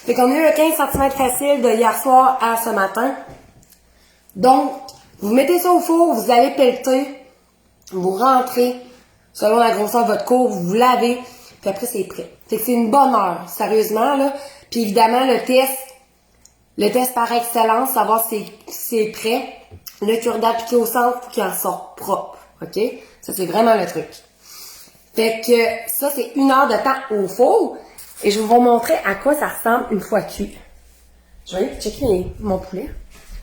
Fait qu'on a eu un 15 cm facile de hier soir à ce matin. Donc, vous mettez ça au four, vous allez pelleter, vous rentrez, selon la grosseur de votre cour, vous lavez, puis après, c'est prêt. Fait que c'est une bonne heure, sérieusement, là. Puis évidemment, le test par excellence, savoir si c'est prêt. Le cure-dent appliqué au centre pour qu'il en sorte propre. OK? Ça, c'est vraiment le truc. Fait que ça, c'est 1 heure de temps au four. Et je vais vous montrer à quoi ça ressemble une fois cuit. Je vais aller checker mon poulet.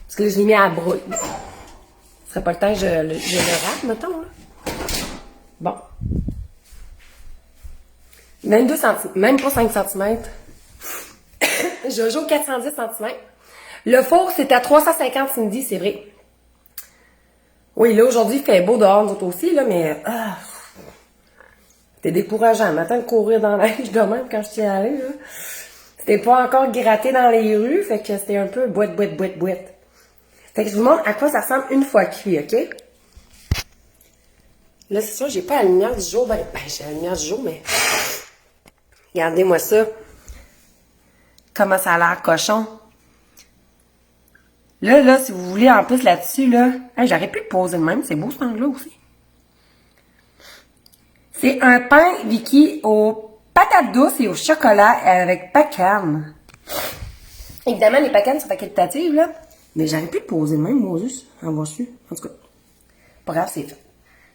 Parce que là, je l'ai mis à la brouille. Ce serait pas le temps que je le rate, mettons. Là. Bon. 22 cm. Même pas 5 cm. Je joue 410 cm. Le four, c'est à 350 Cindy, c'est vrai. Oui, là, aujourd'hui, il fait beau dehors, nous autres aussi, là, mais... c'était décourageant. Maintenant de courir dans la neige de même quand je suis allée, là. C'était pas encore gratté dans les rues, fait que c'était un peu boîte. Fait que je vous montre à quoi ça ressemble une fois cuit, OK? Là, c'est sûr, j'ai pas la lumière du jour. Ben j'ai la lumière du jour, mais... Regardez-moi ça. comment ça a l'air cochon. Là, si vous voulez, en plus, là-dessus, là, hey, j'aurais pu le poser de même. C'est beau, cet angle-là aussi. C'est un pain, Vicky, aux patates douces et au chocolat avec pacane. Évidemment, les pacanes sont facultatives, là. Mais j'aurais pu le poser de même, moi, juste, en voir dessus. En tout cas, pas grave, c'est fait.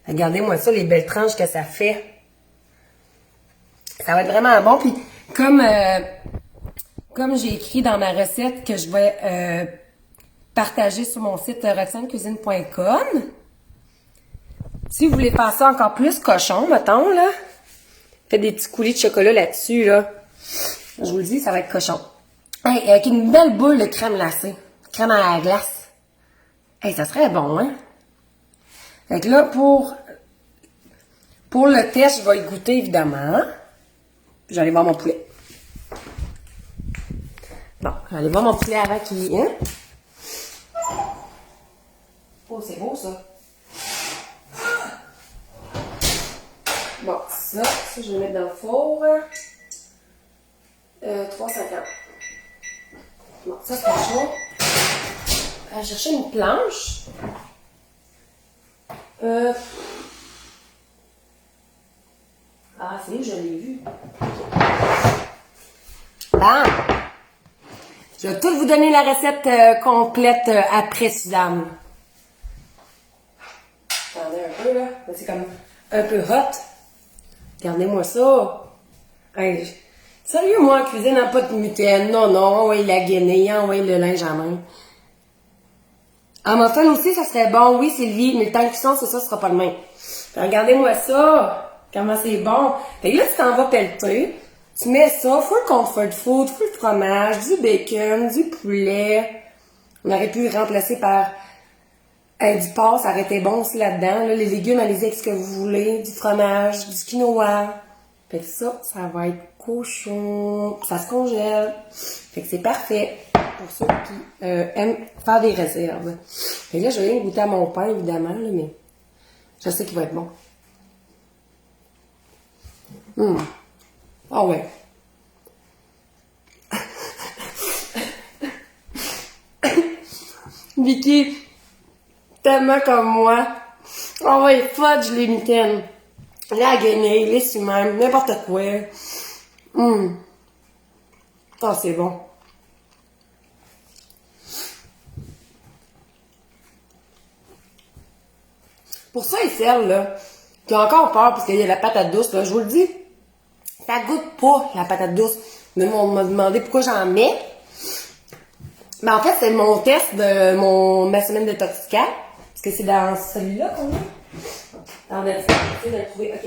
Regardez-moi ça, les belles tranches que ça fait. Ça va être vraiment bon. Puis, comme j'ai écrit dans ma recette que je vais partager sur mon site roxanecuisine.com, si vous voulez faire ça encore plus cochon, mettons, là, faites des petits coulis de chocolat là-dessus, là. Je vous le dis, ça va être cochon. Hey, avec une belle boule de crème glacée. Crème à la glace. Hey, ça serait bon, hein? Fait que là, pour le test, je vais y goûter, évidemment. Puis j'allais voir mon poulet. Bon, j'allais voir mon poulet avant qu'il... Hein? Oh, c'est beau, ça. Bon, ça, je vais le mettre dans le four. 350. Bon, ça, c'est pas chaud. Je vais chercher une planche. Ah, c'est je l'ai vu. Bon. Je vais tout vous donner la recette complète après, Suzanne. Attendez un peu, là. C'est comme un peu hot. Regardez-moi ça. Hey, sérieux, moi, en cuisine, n'a pas de mitaine. Non, oui, la guenille, oui, le linge à main. En muffin aussi, ça serait bon. Oui, Sylvie, mais le temps de cuisson, c'est ça, ce sera pas le même. Regardez-moi ça. Comment c'est bon. Fait que là, tu t'en vas pelleter. Tu mets ça, full comfort food, full fromage, du bacon, du poulet. On aurait pu le remplacer par du porc, ça aurait été bon aussi là-dedans. Là, les légumes, allez-y avec ce que vous voulez. Du fromage, du quinoa. Fait que ça va être cochon. Ça se congèle. Fait que c'est parfait pour ceux qui aiment faire des réserves. Fait que là, je vais rien goûter à mon pain, évidemment, là, mais je sais qu'il va être bon. Ah ouais. Vicky, tellement comme moi. Ah ouais, fudge les mitaines. La guenille, les sumacs, n'importe quoi. Ah, c'est bon. Pour ça, et celle, là, qui a encore peur parce qu'il y a la patate douce, là, je vous le dis, ça goûte pas, la patate douce. Mais on m'a demandé pourquoi j'en mets. Mais en fait, c'est mon test de ma semaine de Toxica. Parce que c'est dans celui-là qu'on a. Attendez, j'essaie de le trouver. OK.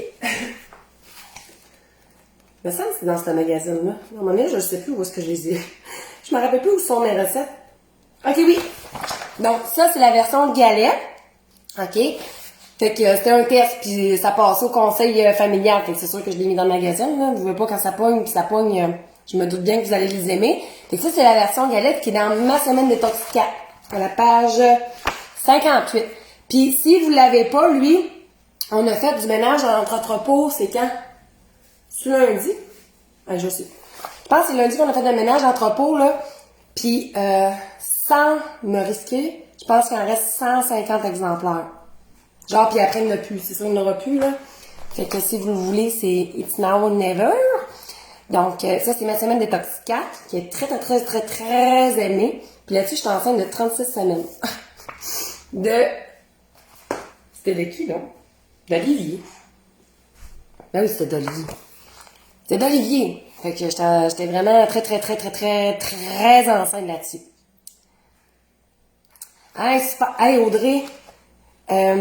Il me semble que c'est dans ce magazine-là. Normalement, je ne sais plus où est-ce que je les ai. Je me rappelle plus où sont mes recettes. OK, oui. Donc, ça, c'est la version galette. OK. Fait que c'était un test, puis ça passait au conseil familial. Fait que c'est sûr que je l'ai mis dans le magazine, là. Vous voulez pas quand ça pogne, puis ça pogne, je me doute bien que vous allez les aimer. Fait que ça, c'est la version galette qui est dans ma semaine de Toxica, à la page 58. Puis si vous l'avez pas, lui, on a fait du ménage entre entrepôts, c'est quand? C'est lundi? Ah, je sais. Je pense que c'est lundi qu'on a fait le ménage entrepôt, là. Puis, sans me risquer, je pense qu'il en reste 150 exemplaires. Genre, puis après, il n'y en a plus. C'est sûr, il n'y en aura plus, là. Fait que si vous le voulez, c'est It's Now or Never. Donc, ça, c'est ma semaine de Toxica, qui est très, très, très, très, très aimée. Puis là-dessus, je suis enceinte de 36 semaines. C'était de qui, là? D'Olivier. Ben oui, c'était d'Olivier. C'était d'Olivier. Fait que j'étais vraiment très, très, très, très, très, très enceinte là-dessus. Hey, super. Hey, Audrey. Hey,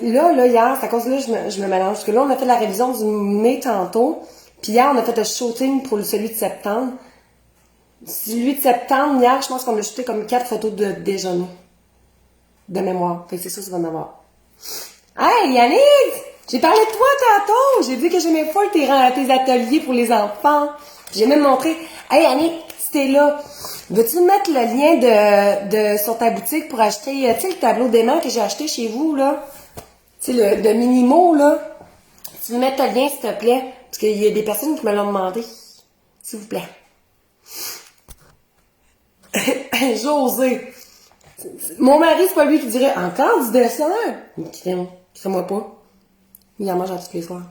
là, hier, c'est à cause de là, je me mélange. Parce que là, on a fait la révision du mai tantôt. Puis hier, on a fait le shooting pour celui de septembre. Celui de septembre, hier, je pense qu'on a shooté comme 4 photos de déjeuner. De mémoire. Fait que c'est ça va en avoir. Hey, Yannick! J'ai parlé de toi tantôt! J'ai dit que j'aimais pas tes ateliers pour les enfants. J'ai même montré. Hey, Yannick, si t'es là, veux-tu mettre le lien sur ta boutique pour acheter, tu sais, le tableau d'aimant que j'ai acheté chez vous, là? Tu sais, de Minimo, là? Tu veux mettre le lien, s'il te plaît, Parce qu'il y a des personnes qui me l'ont demandé. S'il vous plaît. José. Mon mari, c'est pas lui qui dirait encore du dessert. Crée-moi pas. Il en mange à tous les soirs.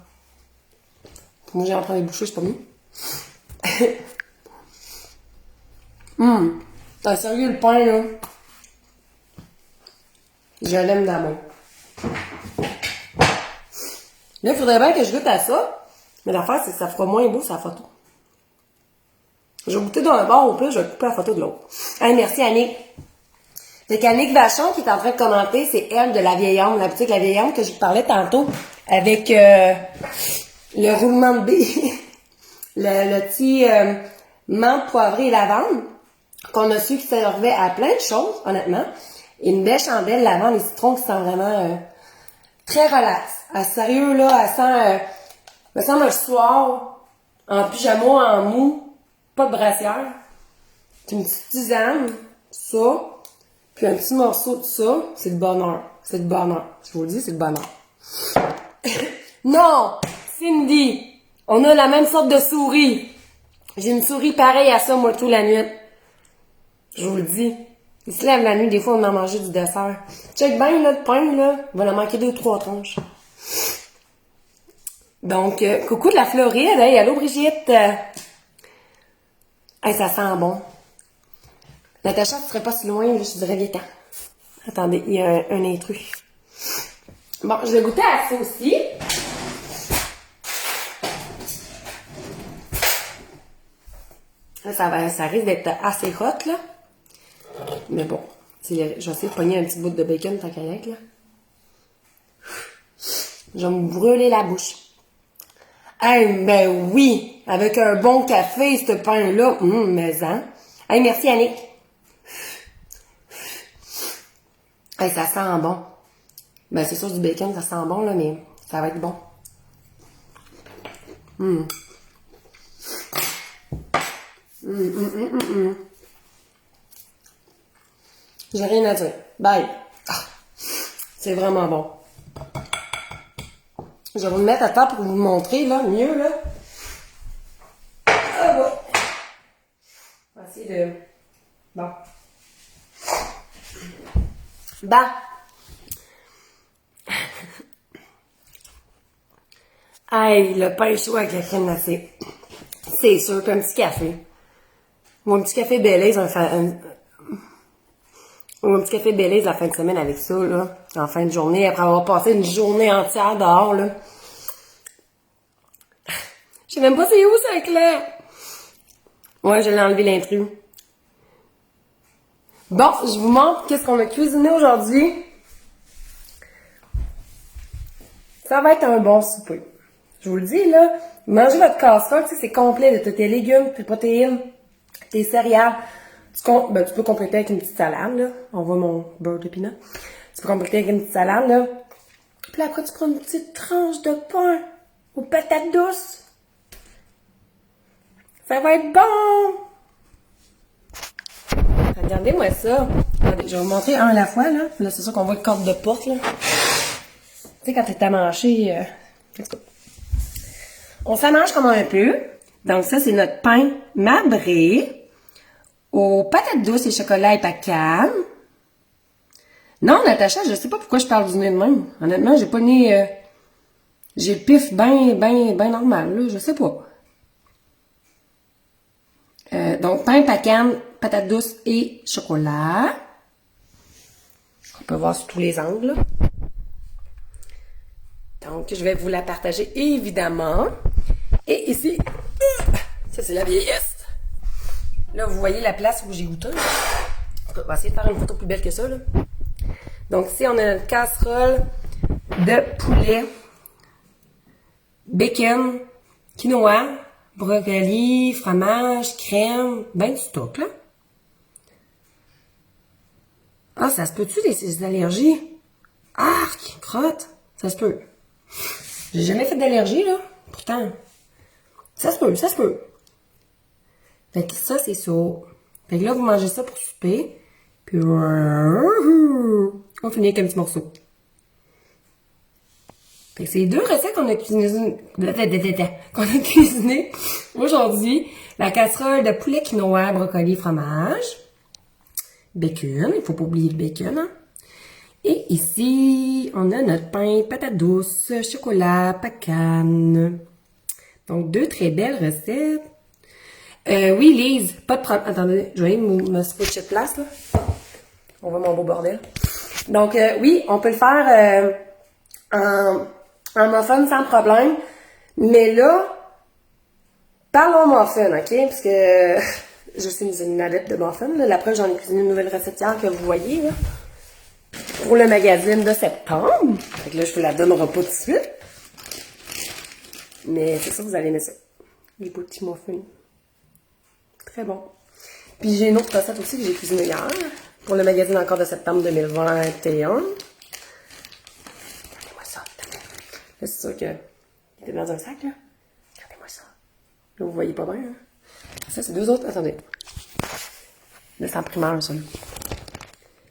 Moi, j'ai en prendre des bouchées, c'est pas mieux. T'as sérieux le pain, là? Je l'aime d'amour. Là, il faudrait bien que je goûte à ça. Mais l'affaire, c'est que ça fera moins beau sur la photo. Je vais goûter d'un bord, au plus, je vais couper la photo de l'autre. Hey, merci Annick. Fait qu'Annick Vachon qui est en train de commenter, c'est elle de La Vieille Homme, la boutique La Vieille Homme que je vous parlais tantôt avec le roulement de bille. le petit menthe poivré et lavande qu'on a su qui servait à plein de choses, honnêtement. Et une belle chandelle lavande et citron qui sent vraiment très relax. À sérieux, là, elle sent, me semble un soir, en pyjama, en mou, pas de brassière. C'est une petite tisane, ça, puis un petit morceau de ça, c'est le bonheur. C'est le bonheur. Je vous le dis, c'est le bonheur. Non! Cindy! On a la même sorte de souris. J'ai une souris pareille à ça, moi, toute la nuit. Je vous le dis. Il se lève la nuit, des fois, on en mangeait du dessert. Check bien, là, le pain, là. Il va en manquer 2 ou 3 tranches. Donc, coucou de la Floride. Hey, allô, Brigitte. Hey, ça sent bon. Natacha, tu serais pas si loin, là, je dirais, viens-t'en. Attendez, il y a un intrus. Bon, je vais goûter à ça aussi. Là, ça risque d'être assez hot, là. Mais bon, je vais essayer de pogner un petit bout de bacon tant qu'à y être, là. Je vais me brûler la bouche. Hey, ben oui! Avec un bon café, ce pain-là. Mais hein? Hey, merci Annick. Hey, ça sent bon. Ben, c'est sûr, du bacon, ça sent bon, là, mais ça va être bon. J'ai rien à dire. Bye. Ah, c'est vraiment bon. Je vais vous le mettre à terre pour vous montrer, là, mieux, là. Ah, ouais. On va essayer de... Bon. Bah. Hey, le pain chaud avec la crème glacée. C'est sûr, puis un petit café. Mon petit café Baileys, un petit café Baileys la fin de semaine avec ça, là. En fin de journée, après avoir passé une journée entière dehors, là. Je sais même pas c'est où, ça, Claire. Ouais, je l'ai enlevé l'intrus. Bon, je vous montre qu'est-ce qu'on a cuisiné aujourd'hui. Ça va être un bon souper. Je vous le dis, là, mangez votre casserole, tu sais, c'est complet de tous tes légumes, tes protéines, tes céréales. Tu peux compléter avec une petite salade, là. On voit mon beurre de pinot. Tu peux compléter avec une petite salade, là. Puis après, tu prends une petite tranche de pain aux patates douces. Ça va être bon! Regardez-moi ça. Regardez, je vais vous montrer un à la fois, là. Là, c'est sûr qu'on voit le corde de porte, là. Tu sais, quand t'es à manger, on s'en mange comme un peu. Donc ça, c'est notre pain marbré aux patates douces et chocolat et pacane. Non, Natacha, je sais pas pourquoi je parle du nez de même. Honnêtement, j'ai pas le nez... j'ai le pif ben normal, là. Je sais pas. Donc, pain, pacane, patates douces et chocolat. On peut voir sur tous les angles, là. Donc, je vais vous la partager, évidemment. Et ici, ça, c'est la vieillesse. Là, vous voyez la place où j'ai goûté. On va essayer de faire une photo plus belle que ça, là. Donc, ici, on a notre casserole de poulet, bacon, quinoa, brocoli, fromage, crème, ben du stock, là. Ah, ça se peut-tu, des allergies? Arc, crotte, ça se peut. J'ai jamais fait d'allergie, là. Pourtant, ça se peut, ça se peut. Fait que ça, c'est ça. Fait que là, vous mangez ça pour souper. Puis, on finit avec un petit morceau. Fait que c'est 2 recettes qu'on a cuisinées aujourd'hui. La casserole de poulet quinoa, brocoli, fromage. Bacon, il faut pas oublier le bacon. Hein? Et ici, on a notre pain, patate douce, chocolat, pacane. Donc, 2 très belles recettes. Oui, Lise, pas de problème. Attendez, je vais me switcher de place, là. On voit mon beau bordel. Donc, oui, on peut le faire en muffin sans problème. Mais là, parlons muffin, OK? Parce que je suis une adepte de muffin. Là. La preuve, j'en ai cuisiné une nouvelle recette hier que vous voyez, là. Pour le magazine de septembre. Fait que là, je vous la donnerai pas tout de suite. Mais c'est ça, vous allez aimer ça. Les beaux petits muffins. Très bon. Puis j'ai une autre recette aussi que j'ai cuisinée hier. Pour le magazine encore de septembre 2021. Regardez-moi ça. Là, c'est sûr que il était dans un sac, là. Regardez-moi ça. Là, vous voyez pas bien, hein? Ça, c'est 2 autres. Attendez. Là, c'est en primaire, ça, là.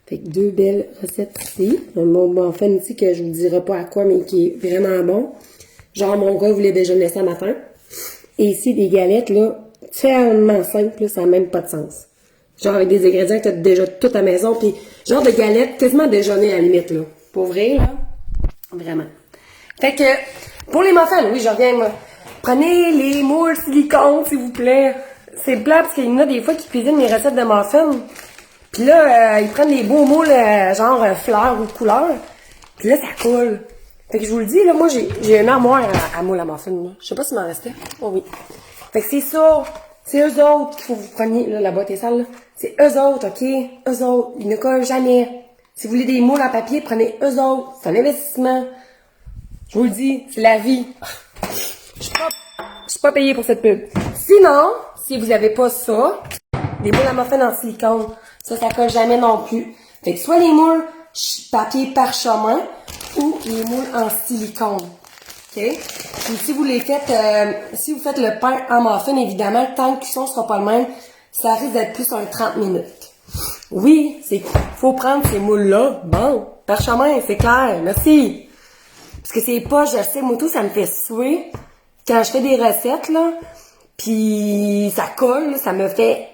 Fait que 2 belles recettes ici. Un bon muffin ici que je vous dirai pas à quoi, mais qui est vraiment bon. Genre, mon gars voulait déjeuner ça matin. Et ici, des galettes, là, tellement simples, là, ça n'a même pas de sens. Genre, avec des ingrédients que tu as déjà tout à la maison, puis genre de galettes, quasiment déjeuner à la limite, là. Pour vrai, là. Vraiment. Fait que, pour les muffins, oui, je reviens, moi. Prenez les moules silicone, s'il vous plaît. C'est plat, parce qu'il y en a des fois qui cuisinent mes recettes de muffins. Puis là, ils prennent des beaux moules, genre fleurs ou couleurs. Puis là, ça coule. Fait que je vous le dis, là, moi, j'ai une armoire à moules à muffins, là. Je sais pas s'il m'en restait. Oh oui. Fait que c'est ça. C'est eux autres qu'il faut que vous preniez, là, la boîte est sale, là. C'est eux autres, OK? Eux autres. Ils ne collent jamais. Si vous voulez des moules en papier, prenez eux autres. C'est un investissement. Je vous le dis, c'est la vie. Je suis pas payée pour cette pub. Sinon, si vous avez pas ça, des moules à muffins en silicone, ça colle jamais non plus. Fait que soit les moules papier parchemin ou les moules en silicone. OK? Puis si vous les faites, si vous faites le pain en muffin, évidemment, le temps de cuisson sera pas le même. Ça risque d'être plus un 30 minutes. Oui, faut prendre ces moules-là. Bon, parchemin, c'est clair. Merci. Parce que c'est pas, je sais, moi tout, ça me fait suer. Quand je fais des recettes, là, puis ça colle, là, ça me fait...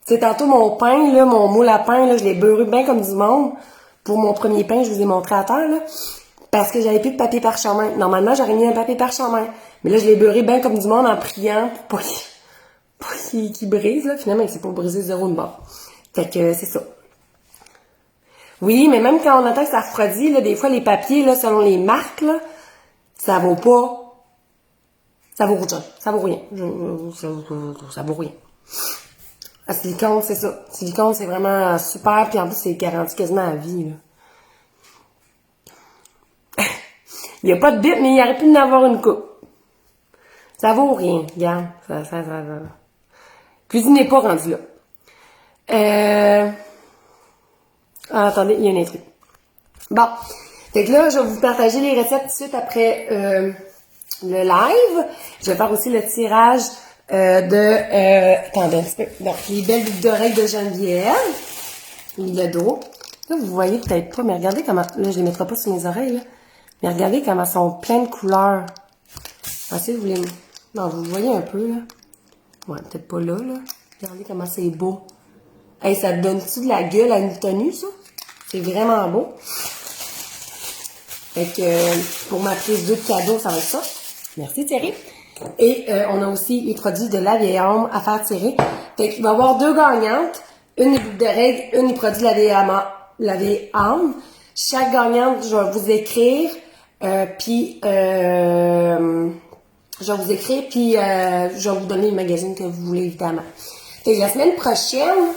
C'est tantôt mon pain, là, mon moule à pain, là, je l'ai beurré bien comme du monde. Pour mon premier pain, je vous ai montré à terre, là. Parce que j'avais plus de papier parchemin. Normalement, j'aurais mis un papier parchemin. Mais là, je l'ai beurré bien comme du monde en priant pour pas qu'il brise, là. Finalement, il s'est pas brisé 0 de bord. Fait que c'est ça. Oui, mais même quand on attend que ça refroidit, là, des fois, les papiers, là, selon les marques, là, ça vaut pas... Ça vaut rien. Ça vaut rien. Ça vaut rien. La silicone, c'est ça. Silicone, c'est vraiment super, puis en plus, c'est garanti quasiment à vie, là. Il n'y a pas de bip, mais il aurait pu en avoir une coupe. Ça vaut rien, regarde. Ça. Cuisinez pas rendu là. Ah, attendez, il y a un intrus. Bon. Fait que là, je vais vous partager les recettes tout de suite après le live. Je vais faire aussi le tirage attendez un petit peu. Donc, les belles boucles d'oreilles de Geneviève. Le dos. Là, vous voyez peut-être pas, mais regardez comment... Là, je les mettrai pas sur mes oreilles, là. Mais regardez comment elles sont pleines de couleurs. Ensuite, vous voulez... Non, vous voyez un peu, là. Ouais, peut-être pas là, là. Regardez comment c'est beau. Hey, ça te donne-tu de la gueule à une tenue, ça? C'est vraiment beau. Fait que, pour ma prise 2 de cadeau, ça va être ça. Merci, Thierry. Et on a aussi les produits de la vieille âme à faire tirer. Fait qu'il va y avoir 2 gagnantes. Une des boucles d'oreilles, une des produits de la vieille âme. Chaque gagnante, je vais vous écrire. Puis je vais vous donner le magazine que vous voulez, évidemment. Fait que la semaine prochaine,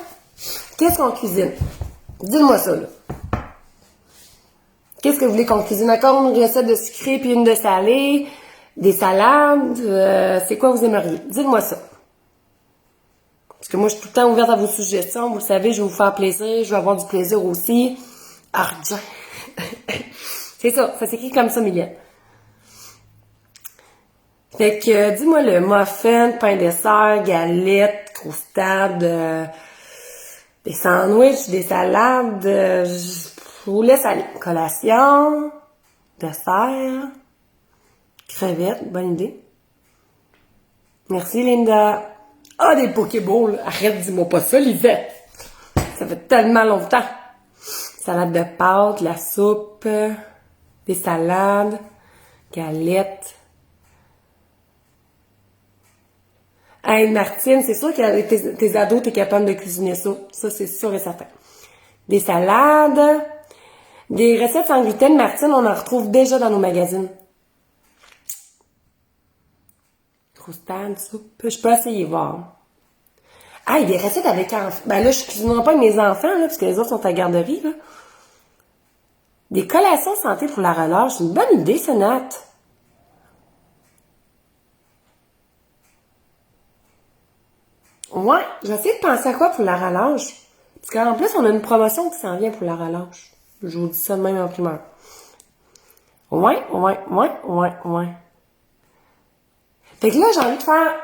qu'est-ce qu'on cuisine? Dites-moi ça, là. Qu'est-ce que vous voulez qu'on cuisine? Encore une recette de sucré puis une de salé? Des salades? C'est quoi vous aimeriez? Dites-moi ça. Parce que moi, je suis tout le temps ouverte à vos suggestions. Vous le savez, je vais vous faire plaisir. Je vais avoir du plaisir aussi. Argent. C'est ça. Ça s'écrit comme ça, Mylène. Fait que, dis-moi le muffin, pain dessert, galette, croustade, des sandwichs, des salades. Je vous laisse aller. Collation. Dessert. Crevettes, bonne idée. Merci, Linda. Ah, des Pokéballs. Arrête, dis-moi pas ça, Lisette. Ça fait tellement longtemps. Salade de pâtes, la soupe, des salades, galettes. Hey, Martine, c'est sûr qu'avec tes ados, t'es capable de cuisiner ça. Ça, c'est sûr et certain. Des salades, des recettes sans gluten, Martine, on en retrouve déjà dans nos magazines. Croustade, soupe, je peux essayer voir. Ah, des recettes avec enfants. Ben là, je cuisinerai pas avec mes enfants, là, parce que les autres sont à garderie, là. Des collations santé pour la relâche. C'est une bonne idée, ça, Nat. Ouais, j'essaie de penser à quoi pour la relâche. Parce qu'en plus, on a une promotion qui s'en vient pour la relâche. Je vous dis ça de même en primeur. Ouais. Fait que là, j'ai envie de faire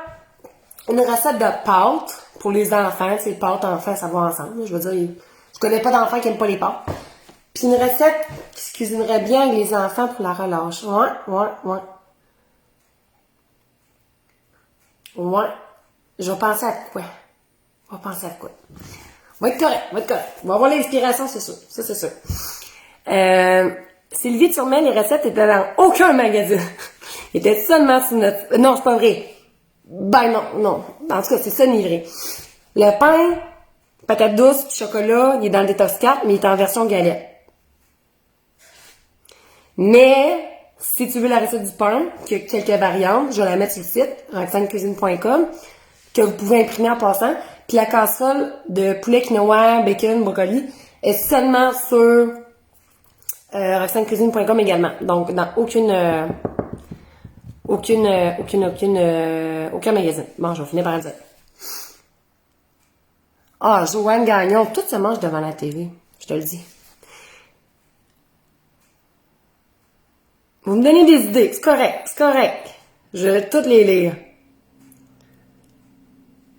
une recette de pâtes pour les enfants. C'est pâtes enfants, ça va ensemble. Je veux dire, je connais pas d'enfants qui aiment pas les pâtes. Puis une recette qui se cuisinerait bien avec les enfants pour la relâche. Ouais. Je vais penser à quoi? Va être correct. On va avoir l'inspiration, c'est sûr. Ça, c'est sûr. Sylvie Turmel, les recettes étaient dans aucun magazine. Ils étaient seulement sur notre... Non, c'est pas vrai. Ben non. En tout cas, c'est ça, ni vrai. Le pain, patate douce, chocolat, il est dans le Détox 4, mais il est en version galette. Mais, si tu veux la recette du pain, qui a quelques variantes, je vais la mettre sur le site, roxanecuisine.com, que vous pouvez imprimer en passant. Puis la casserole de poulet quinoa, bacon, brocoli est seulement sur roxanecuisine.com également. Donc, dans aucun magazine. Bon, je vais finir par le dire. Ah, Joanne Gagnon, tout se mange devant la TV. Je te le dis. Vous me donnez des idées. C'est correct. Je vais toutes les lire.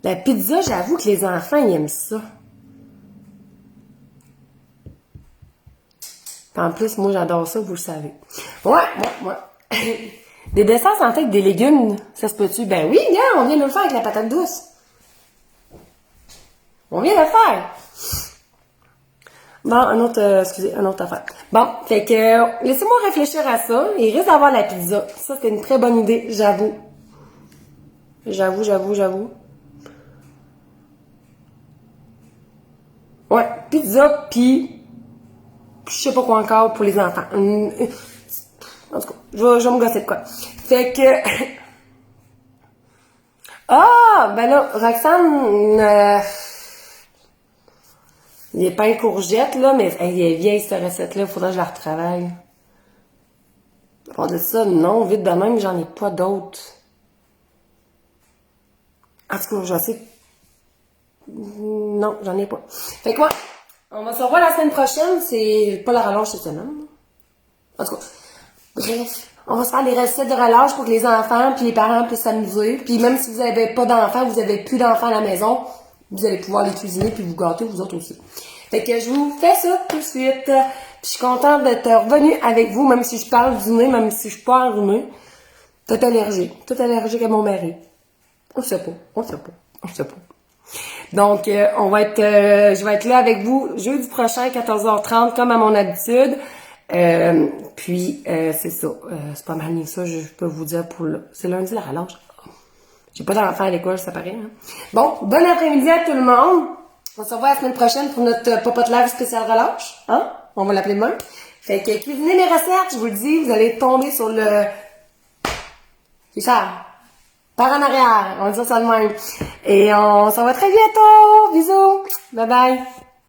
La pizza, j'avoue que les enfants, ils aiment ça. En plus, moi, j'adore ça, vous le savez. Ouais. Des desserts santé avec des légumes, ça se peut-tu? Ben oui, regarde, on vient de le faire avec la patate douce. On vient de le faire. Bon, un autre affaire. Bon, fait que, laissez-moi réfléchir à ça. Il risque d'avoir la pizza. Ça, c'est une très bonne idée, j'avoue. J'avoue. Ouais, pizza, puis je sais pas quoi encore pour les enfants. En tout cas, je vais me gosser de quoi. Fait que... Ah! Ben là, Roxane... les pains courgettes, là, mais elle est vieille, cette recette-là. Faudrait que je la retravaille. À part de ça, non, vite de même, j'en ai pas d'autres. En tout cas, je sais. Non, j'en ai pas. Fait que ouais, on va se revoir la semaine prochaine. C'est pas la relâche cette semaine. En tout cas, bref, on va se faire des recettes de relâche pour que les enfants puis les parents puissent s'amuser. Puis même si vous avez pas d'enfants, vous avez plus d'enfants à la maison, vous allez pouvoir les cuisiner puis vous gâter vous autres aussi. Fait que je vous fais ça tout de suite. Puis je suis contente d'être revenue avec vous, même si je parle du nez, même si je suis pas enrhumée. Tout allergique à mon mari. On sait pas. Donc, je vais être là avec vous jeudi prochain, 14h30, comme à mon habitude. C'est ça. C'est pas mal mieux ça, je peux vous dire c'est lundi la relâche. J'ai pas d'enfants à l'école, ça paraît. Hein? Bon, bon après-midi à tout le monde. On se revoit la semaine prochaine pour notre popote live spécial relâche. Hein? On va l'appeler demain. Fait que cuisinez mes recettes, je vous le dis, vous allez tomber sur le... C'est ça. Par en arrière, on va dire ça de même. Et on se revoit très bientôt. Bisous. Bye bye.